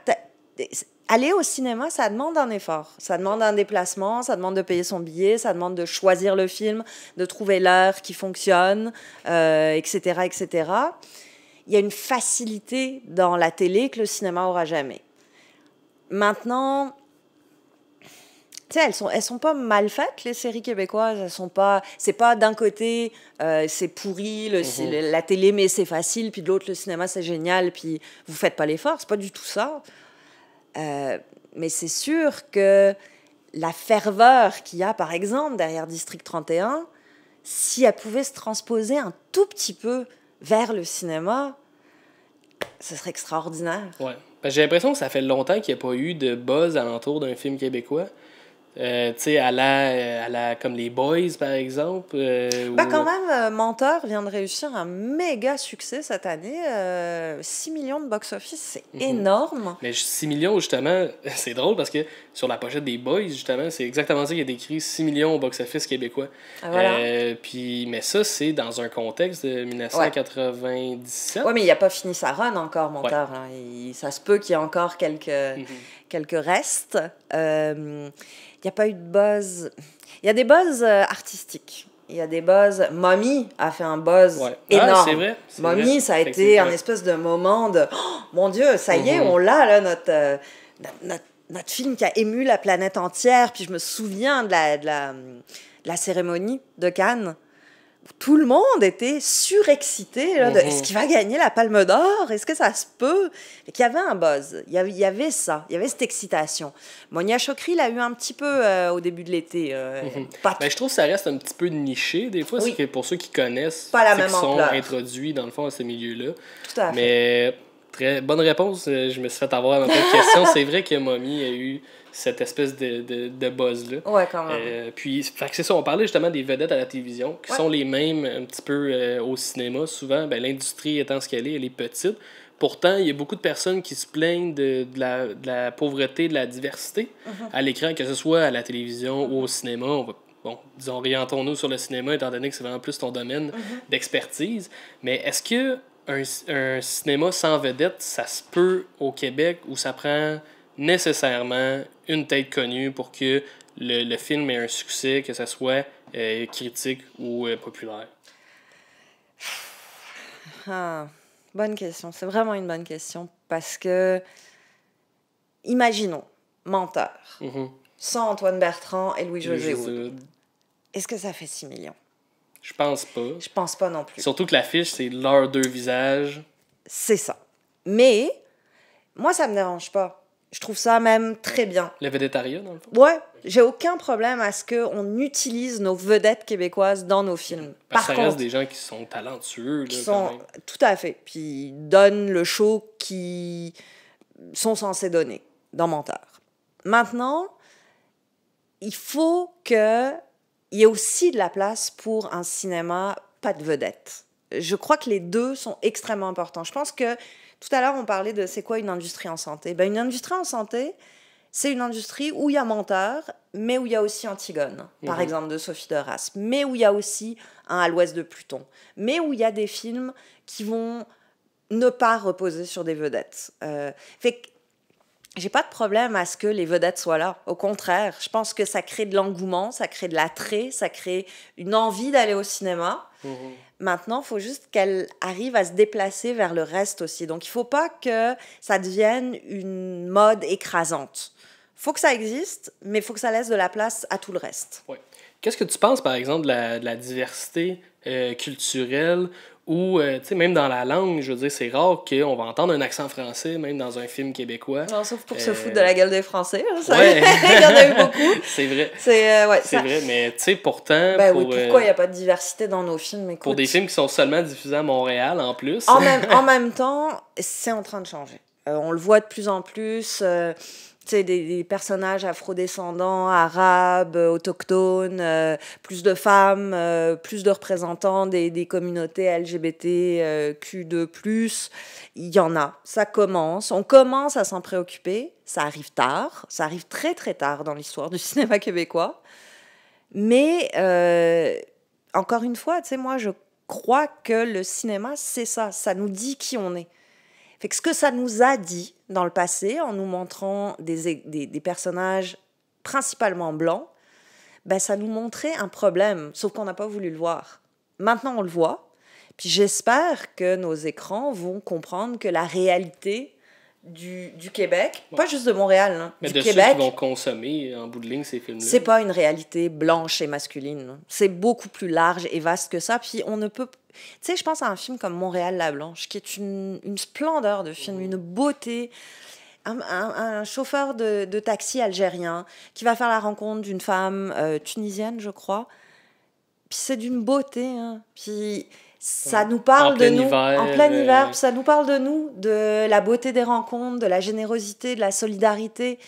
Aller au cinéma, ça demande un effort. Ça demande un déplacement, ça demande de payer son billet, ça demande de choisir le film, de trouver l'heure qui fonctionne, etc., etc. Il y a une facilité dans la télé que le cinéma aura jamais. Maintenant, tu sais, elles sont pas mal faites, les séries québécoises. Elles sont pas... C'est pas d'un côté, c'est pourri, la télé, mais c'est facile, puis de l'autre, le cinéma, c'est génial, puis vous faites pas l'effort. C'est pas du tout ça. Mais c'est sûr que la ferveur qu'il y a, par exemple, derrière District 31, si elle pouvait se transposer un tout petit peu vers le cinéma, ce serait extraordinaire. Ouais. J'ai l'impression que ça fait longtemps qu'il n'y a pas eu de buzz alentour d'un film québécois. Tu sais, à la comme les Boys, par exemple. Quand même, Menteur vient de réussir un méga succès cette année. 6 millions de box-office, c'est énorme. Mais 6 millions, justement, c'est drôle parce que sur la pochette des Boys, justement, c'est exactement ça qui est écrit, 6 millions au box-office québécois. Voilà. Mais ça, c'est dans un contexte de 1997. Oui, mais il n'a pas fini sa run encore, Menteur. Hein. Ça se peut qu'il y ait encore quelques restes. Il n'y a pas eu de buzz. Il y a des buzz artistiques. Il y a des buzz... Mommy a fait un buzz énorme. C'est vrai. Mommy, ça a été un espèce de moment de... Oh, mon Dieu, ça y est, on l'a, là, notre film qui a ému la planète entière. Puis je me souviens de la cérémonie de Cannes. Tout le monde était surexcité là, de est-ce qu'il va gagner la Palme d'Or? Est-ce que ça se peut? Et qu'il y avait un buzz. Il y avait ça. Il y avait cette excitation. Monia Chokri l'a eu un petit peu au début de l'été. Je trouve que ça reste un petit peu niché. Des fois, c'est que pour ceux qui connaissent, pas la même qui sont ampleur. Introduits dans le fond à ce milieu-là. Tout à fait. Mais très bonne réponse. Je me suis fait avoir à ma propre question. C'est vrai que Mommy a eu cette espèce de buzz-là. Ouais, quand même. Puis, c'est ça, on parlait justement des vedettes à la télévision, qui sont les mêmes un petit peu au cinéma. Souvent, l'industrie étant ce qu'elle est, elle est petite. Pourtant, il y a beaucoup de personnes qui se plaignent de la pauvreté, de la diversité à l'écran, que ce soit à la télévision ou au cinéma. Disons, orientons-nous sur le cinéma, étant donné que c'est vraiment plus ton domaine d'expertise. Mais est-ce que un cinéma sans vedette, ça se peut au Québec, où ça prend nécessairement une tête connue pour que le film ait un succès, que ce soit critique ou populaire? Bonne question. C'est vraiment une bonne question parce que, imaginons, Menteur, sans Antoine Bertrand et Louis-José Hood. Est-ce que ça fait 6 millions? Je pense pas. Je pense pas non plus. Surtout que l'affiche, c'est leurs deux visages. C'est ça. Mais, moi, ça me dérange pas. Je trouve ça même très bien. Le védétariat, dans le fond? Ouais, j'ai aucun problème à ce qu'on utilise nos vedettes québécoises dans nos films. Parce que ça reste des gens qui sont talentueux. Tout à fait. Puis ils donnent le show qui sont censés donner dans Menteur. Maintenant, il faut qu'il y ait aussi de la place pour un cinéma pas de vedette. Je crois que les deux sont extrêmement importants. Je pense que tout à l'heure, on parlait de c'est quoi une industrie en santé. Ben, une industrie en santé, c'est une industrie où il y a Menteur, mais où il y a aussi Antigone, par exemple, de Sophie de Rasse, mais où il y a aussi un À l'Ouest de Pluton, mais où il y a des films qui vont ne pas reposer sur des vedettes. Fait que j'ai pas de problème à ce que les vedettes soient là. Au contraire, je pense que ça crée de l'engouement, ça crée de l'attrait, ça crée une envie d'aller au cinéma. Maintenant, il faut juste qu'elle arrive à se déplacer vers le reste aussi. Donc, il ne faut pas que ça devienne une mode écrasante. Il faut que ça existe, mais il faut que ça laisse de la place à tout le reste. Ouais. Qu'est-ce que tu penses, par exemple, de la diversité culturelle ou, tu sais, même dans la langue, je veux dire, c'est rare qu'on va entendre un accent français, même dans un film québécois. Non, sauf pour se foutre de la gueule des Français. Hein, ça, ouais. il y en a eu beaucoup. C'est vrai. C'est vrai, mais tu sais, pourtant... Ben oui, pourquoi il n'y a pas de diversité dans nos films? Écoute, pour des films qui sont seulement diffusés à Montréal, en plus. En même temps, c'est en train de changer. On le voit de plus en plus... des personnages afrodescendants, arabes, autochtones, plus de femmes, plus de représentants des communautés LGBTQ2+. Il y en a. Ça commence. On commence à s'en préoccuper. Ça arrive tard. Ça arrive très, très tard dans l'histoire du cinéma québécois. Mais, encore une fois, moi, je crois que le cinéma, c'est ça. Ça nous dit qui on est. Fait que ce que ça nous a dit dans le passé, en nous montrant des personnages principalement blancs, ben ça nous montrait un problème, sauf qu'on n'a pas voulu le voir. Maintenant, on le voit. Puis j'espère que nos écrans vont comprendre que la réalité du Québec, pas juste de Montréal, hein, mais du de Québec, ceux qui vont consommer, en bout de ligne, ces films-là. c'est pas une réalité blanche et masculine. C'est beaucoup plus large et vaste que ça. Puis on ne peut... Tu sais, je pense à un film comme Montréal la Blanche, qui est une splendeur de film, une beauté. Un chauffeur de taxi algérien qui va faire la rencontre d'une femme tunisienne, je crois. Puis c'est d'une beauté. Hein. Puis ça nous parle de nous. En plein hiver. Puis ça nous parle de nous, de la beauté des rencontres, de la générosité, de la solidarité.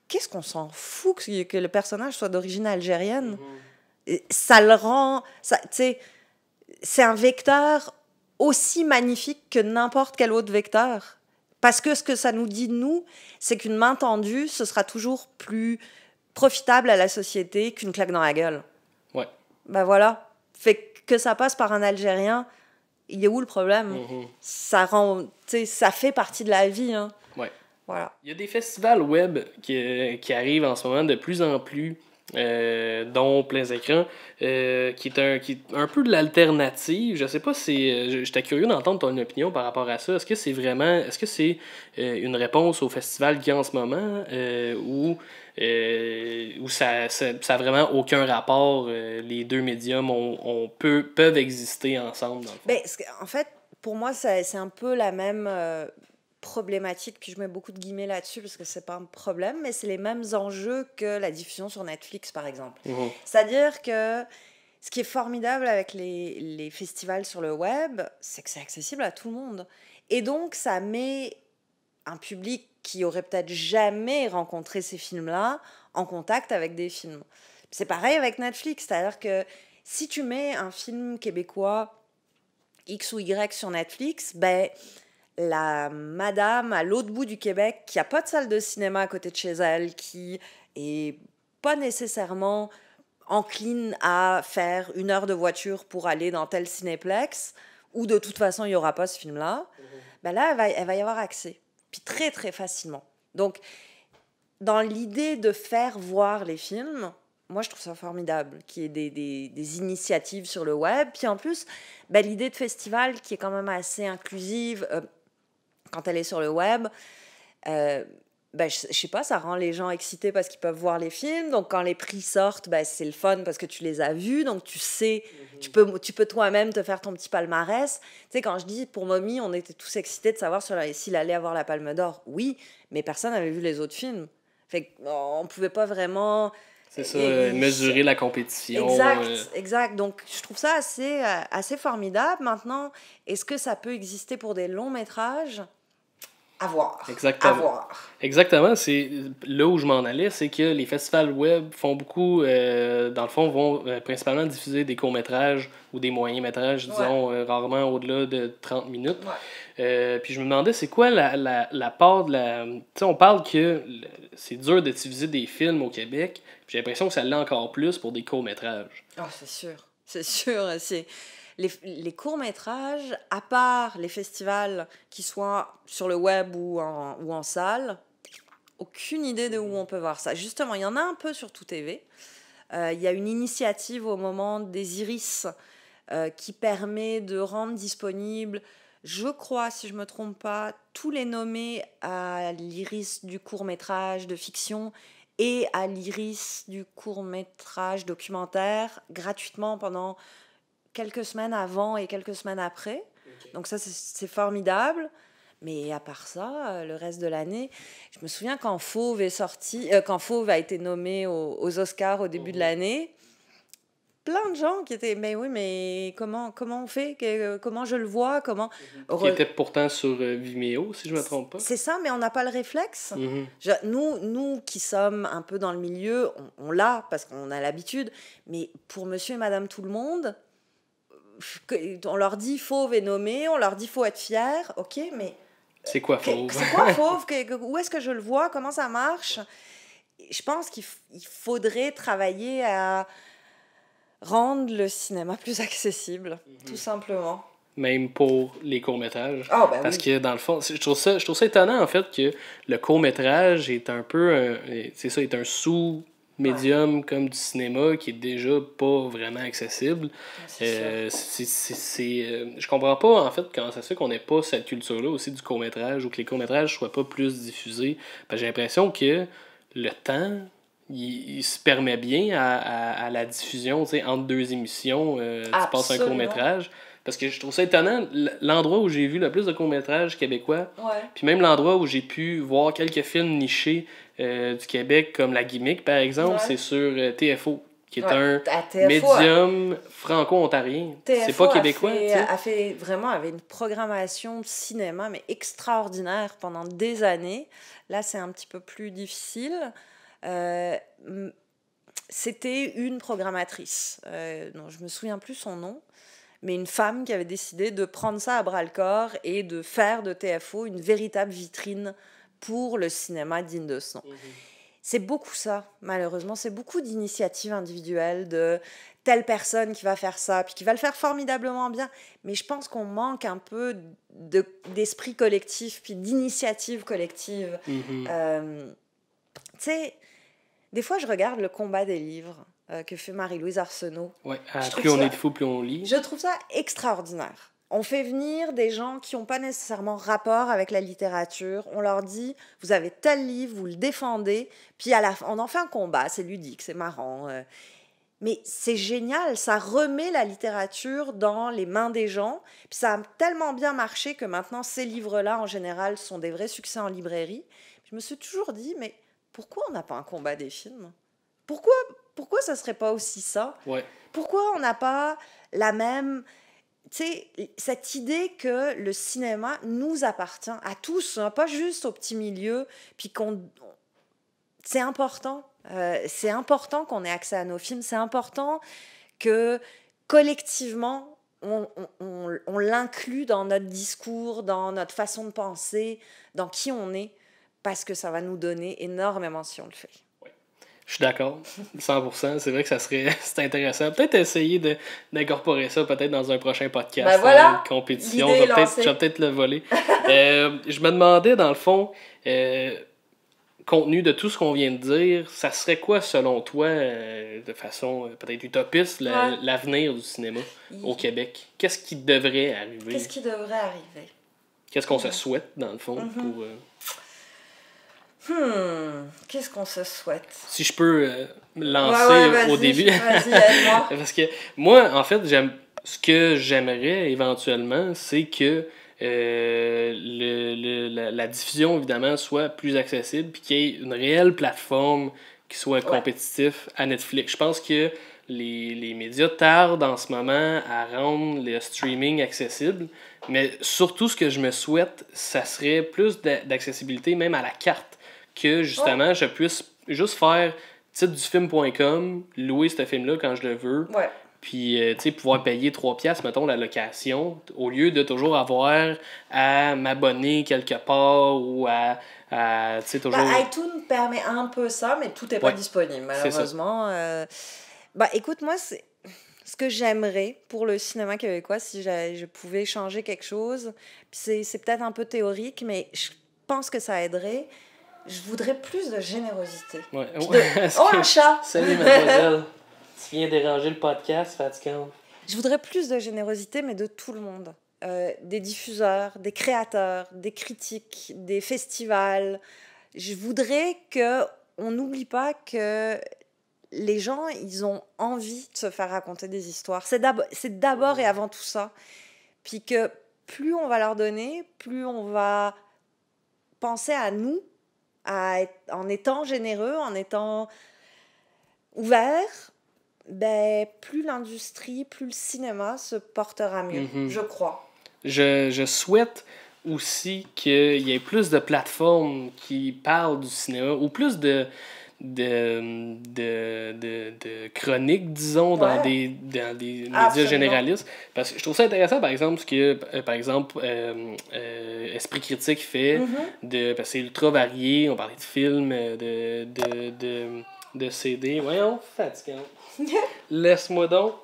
Qu'est-ce qu'on s'en fout que le personnage soit d'origine algérienne? Ça le rend... Tu sais... C'est un vecteur aussi magnifique que n'importe quel autre vecteur. Parce que ce que ça nous dit de nous, c'est qu'une main tendue, ce sera toujours plus profitable à la société qu'une claque dans la gueule. Ouais. Ben voilà. Fait que ça passe par un Algérien, il est où le problème? Ça rend... ça fait partie de la vie. Hein. Ouais. Voilà. Il y a des festivals web qui arrivent en ce moment de plus en plus... dont Plein Écran, qui est un peu de l'alternative. Je sais pas si... j'étais curieux d'entendre ton opinion par rapport à ça. Est-ce que c'est une réponse au festival qui est en ce moment ou ça a vraiment aucun rapport? Les deux médiums peuvent exister ensemble, dans le fond. Ben, en fait, pour moi, c'est un peu la même... problématique, puis je mets beaucoup de guillemets là-dessus parce que c'est pas un problème, mais c'est les mêmes enjeux que la diffusion sur Netflix, par exemple. C'est-à-dire que ce qui est formidable avec les festivals sur le web, c'est que c'est accessible à tout le monde. Et donc, ça met un public qui aurait peut-être jamais rencontré ces films-là en contact avec des films. C'est pareil avec Netflix, c'est-à-dire que si tu mets un film québécois X ou Y sur Netflix, ben... la madame à l'autre bout du Québec qui n'a pas de salle de cinéma à côté de chez elle, qui est pas nécessairement encline à faire 1 heure de voiture pour aller dans tel cinéplex, où de toute façon il n'y aura pas ce film-là, ben là, elle va y avoir accès. Puis très, très facilement. Donc, dans l'idée de faire voir les films, moi, je trouve ça formidable qu'il y ait des initiatives sur le web. Puis en plus, ben, l'idée de festival qui est quand même assez inclusive... quand elle est sur le web, ben, je sais pas, ça rend les gens excités parce qu'ils peuvent voir les films. Donc, quand les prix sortent, ben, c'est le fun parce que tu les as vus. Donc, tu sais, tu peux toi-même te faire ton petit palmarès. Tu sais, quand je dis, pour Mommy, on était tous excités de savoir s'il allait avoir la Palme d'Or. Oui, mais personne n'avait vu les autres films. Fait qu'on pouvait pas vraiment... C'est ça, mesurer la compétition. Exact. Donc, je trouve ça assez formidable. Maintenant, est-ce que ça peut exister pour des longs métrages? À voir. Exactement. À voir. Exactement, c'est là où je m'en allais, c'est que les festivals web font beaucoup, dans le fond, vont principalement diffuser des courts-métrages ou des moyens-métrages, disons, rarement au-delà de 30 minutes. Puis je me demandais, c'est quoi la part de la... Tu sais, on parle que c'est dur de diffuser des films au Québec, puis j'ai l'impression que ça l'est encore plus pour des courts-métrages. Ah, c'est sûr. C'est sûr. Les courts-métrages, à part les festivals qui soient sur le web ou en salle, aucune idée de où on peut voir ça. Justement, il y en a un peu sur Tout TV. Il y a une initiative au moment des Iris qui permet de rendre disponible, je crois, si je ne me trompe pas, tous les nommés à l'Iris du court-métrage de fiction et à l'Iris du court-métrage documentaire gratuitement pendant quelques semaines avant et quelques semaines après. Okay. Donc ça, c'est formidable. Mais à part ça, le reste de l'année, je me souviens quand Fauve est sorti, quand Fauve a été nommé aux Oscars au début de l'année, plein de gens qui étaient, mais oui, mais comment on fait, comment je le vois, comment... Qui était pourtant sur Vimeo, si je ne me trompe pas. C'est ça, mais on n'a pas le réflexe. Nous qui sommes un peu dans le milieu, on l'a parce qu'on a l'habitude, mais pour monsieur et madame tout le monde, on leur dit Fauve est nommé, on leur dit faut être fier, ok, mais... C'est quoi Fauve? C'est quoi Fauve? Où est-ce que je le vois? Comment ça marche? Je pense qu'il faudrait travailler à rendre le cinéma plus accessible, tout simplement. Même pour les courts-métrages. Oh, ben parce oui. que dans le fond, je trouve ça étonnant en fait que le court-métrage est un peu est un sous-médium comme du cinéma qui est déjà pas vraiment accessible. Je comprends pas en fait comment ça se fait qu'on n'ait pas cette culture-là aussi du court-métrage ou que les courts-métrages soient pas plus diffusés. Parce que j'ai l'impression que le temps il se permet bien à la diffusion, tu sais, entre deux émissions, tu passes un court-métrage. Parce que je trouve ça étonnant, l'endroit où j'ai vu le plus de courts-métrages québécois, puis même l'endroit où j'ai pu voir quelques films nichés du Québec, comme La Gimmick, par exemple, c'est sur TFO, qui est un médium franco-ontarien. C'est pas québécois. Avait une programmation de cinéma, mais extraordinaire pendant des années. Là, c'est un petit peu plus difficile. C'était une programmatrice, non, je me souviens plus son nom, mais une femme qui avait décidé de prendre ça à bras-le-corps et de faire de TFO une véritable vitrine pour le cinéma digne de ce nom. C'est beaucoup ça, malheureusement, c'est beaucoup d'initiatives individuelles de telle personne qui va faire ça, puis qui va le faire formidablement bien, mais je pense qu'on manque un peu d'esprit collectif, puis d'initiative collective. Tu sais, des fois, je regarde le combat des livres que fait Marie-Louise Arsenault. Ouais, plus on est de fou, plus on lit. Je trouve ça extraordinaire. On fait venir des gens qui n'ont pas nécessairement rapport avec la littérature. On leur dit, vous avez tel livre, vous le défendez, puis on en fait un combat, c'est ludique, c'est marrant. Mais c'est génial, ça remet la littérature dans les mains des gens. Puis ça a tellement bien marché que maintenant, ces livres-là, en général, sont des vrais succès en librairie. Je me suis toujours dit, mais pourquoi on n'a pas un combat des films? Pourquoi ça serait pas aussi ça? Pourquoi on n'a pas la même... Tu sais, cette idée que le cinéma nous appartient à tous, hein, pas juste au petit milieu, puis c'est important. C'est important qu'on ait accès à nos films. C'est important que, collectivement, on l'inclut dans notre discours, dans notre façon de penser, dans qui on est, parce que ça va nous donner énormément si on le fait. Je suis d'accord, 100%. C'est vrai que c'est intéressant. Peut-être essayer d'incorporer ça peut-être dans un prochain podcast. Ben voilà, une compétition. Je vais peut-être le voler. Je me demandais, dans le fond, compte tenu de tout ce qu'on vient de dire, ça serait quoi, selon toi, de façon peut-être utopiste, l'avenir du cinéma au Québec? Qu'est-ce qui devrait arriver? Qu'est-ce qu'on se souhaite, dans le fond, pour... Qu'est-ce qu'on se souhaite? Si je peux me lancer au début. Vas-y, aide-moi. Parce que moi, en fait, ce que j'aimerais éventuellement, c'est que la diffusion, évidemment, soit plus accessible puis qu'il y ait une réelle plateforme qui soit compétitive à Netflix. Je pense que les médias tardent en ce moment à rendre le streaming accessible, mais surtout ce que je me souhaite, ça serait plus d'accessibilité même à la carte, que justement je puisse juste faire titre du film.com, louer ce film-là quand je le veux, puis tu sais, pouvoir payer 3$, mettons, la location, au lieu de toujours avoir à m'abonner quelque part ou à tu sais, toujours... iTunes permet un peu ça, mais tout n'est pas disponible, malheureusement. Écoute, moi, ce que j'aimerais pour le cinéma québécois, si je pouvais changer quelque chose, puis c'est peut-être un peu théorique, mais je pense que ça aiderait. Je voudrais plus de générosité. Un chat! Salut, mademoiselle. Tu viens déranger le podcast, fatigante. Je voudrais plus de générosité, mais de tout le monde. Des diffuseurs, des créateurs, des critiques, des festivals. Je voudrais qu'on n'oublie pas que les gens, ils ont envie de se faire raconter des histoires. C'est d'abord et avant tout ça. Puis que plus on va leur donner, plus on va penser à nous, en étant généreux, en étant ouvert, plus l'industrie, plus le cinéma se portera mieux, je crois. Je souhaite aussi qu'il y ait plus de plateformes qui parlent du cinéma, ou plus de chroniques, disons, dans des médias généralistes. Parce que je trouve ça intéressant, par exemple, ce que, Esprit Critique fait, parce que c'est ultra varié. On parlait de films, de CD. Voyons, fatigant. Laisse-moi donc.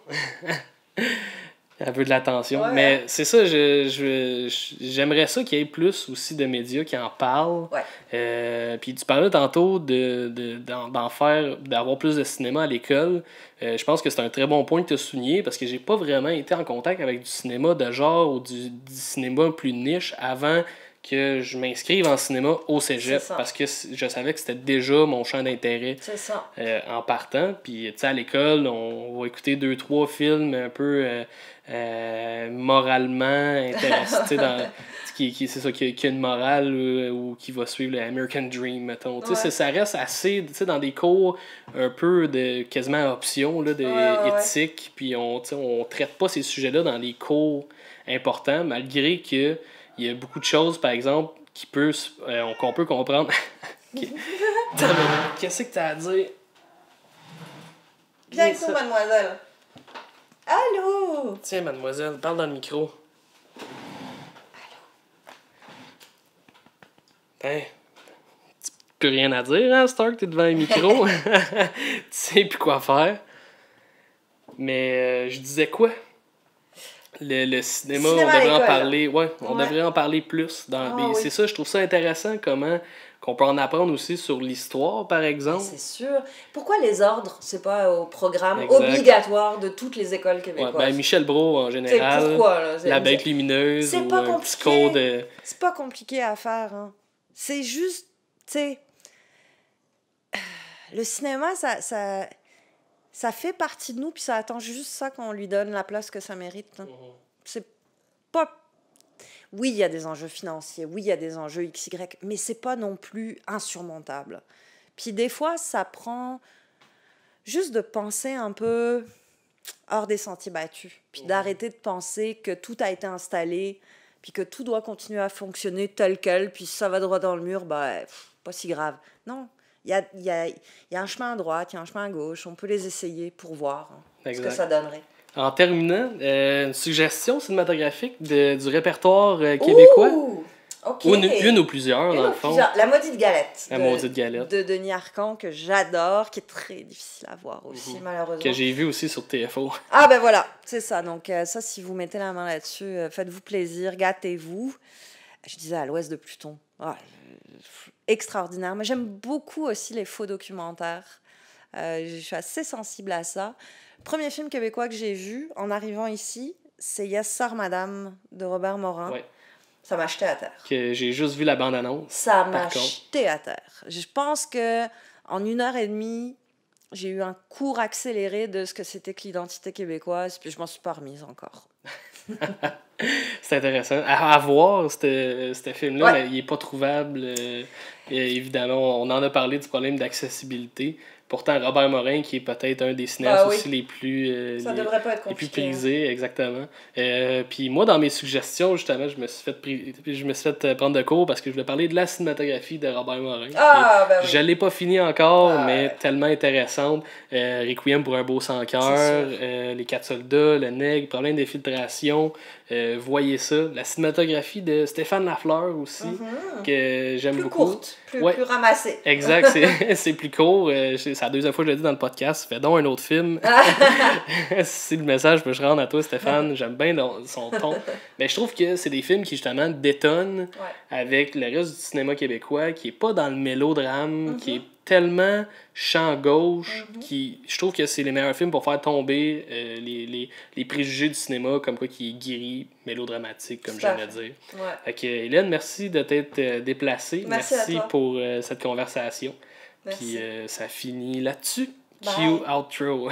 Elle veut de l'attention. Mais c'est ça, j'aimerais ça qu'il y ait plus aussi de médias qui en parlent. Puis tu parlais tantôt d'avoir plus de cinéma à l'école. Je pense que c'est un très bon point que tu as souligné, parce que j'ai pas vraiment été en contact avec du cinéma de genre ou du cinéma plus niche avant que je m'inscrive en cinéma au cégep, parce que je savais que c'était déjà mon champ d'intérêt en partant. Puis tu sais, à l'école, on va écouter 2-3 films un peu moralement intéressés, c'est ça, qui a une morale ou qui va suivre le American Dream, mettons. Tu sais, ça reste assez, tu sais, dans des cours un peu de quasiment option là, éthique, puis on traite pas ces sujets-là dans les cours importants, malgré que il y a beaucoup de choses, par exemple, qu'on peut comprendre. Qu'est-ce que t'as à dire? Viens ici, mademoiselle. Allô? Tiens, mademoiselle, parle dans le micro. Allô? Tu peux rien à dire, hein, Stark? T'es devant un micro. Tu sais plus quoi faire. Mais je disais quoi? Le cinéma, on devrait en parler. On devrait en parler plus. C'est ça, je trouve ça intéressant comment qu'on peut en apprendre aussi sur l'histoire, par exemple. C'est sûr. Pourquoi les ordres, c'est pas au programme obligatoire de toutes les écoles québécoises? Michel Brault, en général. C'est pourquoi, là? La Bête lumineuse. C'est ou pas un compliqué. petit code. C'est pas compliqué à faire. Hein. C'est juste, tu sais, le cinéma, ça fait partie de nous, puis ça attend juste ça qu'on lui donne la place que ça mérite. Hein. C'est pas... Oui, il y a des enjeux financiers, oui, il y a des enjeux XY, mais c'est pas non plus insurmontable. Puis des fois, ça prend juste de penser un peu hors des sentiers battus, puis d'arrêter de penser que tout a été installé, puis que tout doit continuer à fonctionner tel quel, puis si ça va droit dans le mur, pas si grave. Non. Il y a un chemin à droite, il y a un chemin à gauche. On peut les essayer pour voir ce que ça donnerait. En terminant, une suggestion cinématographique du répertoire québécois. Ouh! OK. Une ou plusieurs, dans le fond. La Maudite Galette. La Maudite Galette. De Denis Arcand, que j'adore, qui est très difficile à voir aussi, malheureusement. Que j'ai vu aussi sur TFO. Ah, ben voilà, c'est ça. Donc, ça, si vous mettez la main là-dessus, faites-vous plaisir, gâtez-vous. Je disais à l'ouest de Pluton. Extraordinaire. Mais j'aime beaucoup aussi les faux documentaires. Je suis assez sensible à ça. Le premier film québécois que j'ai vu en arrivant ici, c'est Yes Sir Madame de Robert Morin. Ouais. Ça m'a jeté à terre. Que j'ai juste vu la bande-annonce. Ça m'a jeté à terre. Je pense que en 1h30, j'ai eu un cours accéléré de ce que c'était que l'identité québécoise, puis je m'en suis pas remise encore. C'est intéressant. À voir, ce film-là, mais il n'est pas trouvable. Évidemment, on en a parlé du problème d'accessibilité, Pourtant, Robert Morin, qui est peut-être un des cinéastes Ah oui. aussi les plus... Ça devrait pas être les plus compliqué. prisés, exactement. Puis moi, dans mes suggestions, justement, je me suis fait prendre de cours parce que je voulais parler de la cinématographie de Robert Morin. Ah, ben oui. Je l'ai pas fini encore, Ah, mais ouais. tellement intéressante. Requiem pour un beau sans cœur, C'est Les 4 soldats, Le Nègre, Problème d'infiltration. Voyez ça. La cinématographie de Stéphane Lafleur aussi, que j'aime Plus beaucoup. courte, Ouais. plus ramassée. Exact, c'est plus court. C'est la deuxième fois que je le dis dans le podcast. Fais donc un autre film. Si le message peut se rendre à toi, Stéphane, j'aime bien son ton. Mais je trouve que c'est des films qui, justement, détonnent avec le reste du cinéma québécois, qui est pas dans le mélodrame, qui est tellement champ gauche, qui je trouve que c'est les meilleurs films pour faire tomber les préjugés du cinéma, comme quoi qui est guéri, mélodramatique, comme je viens de le dire. Ouais. Fait que, Hélène, merci de t'être déplacée. Merci à toi. Pour cette conversation. Merci. Puis ça finit là-dessus. Bye. Cue outro.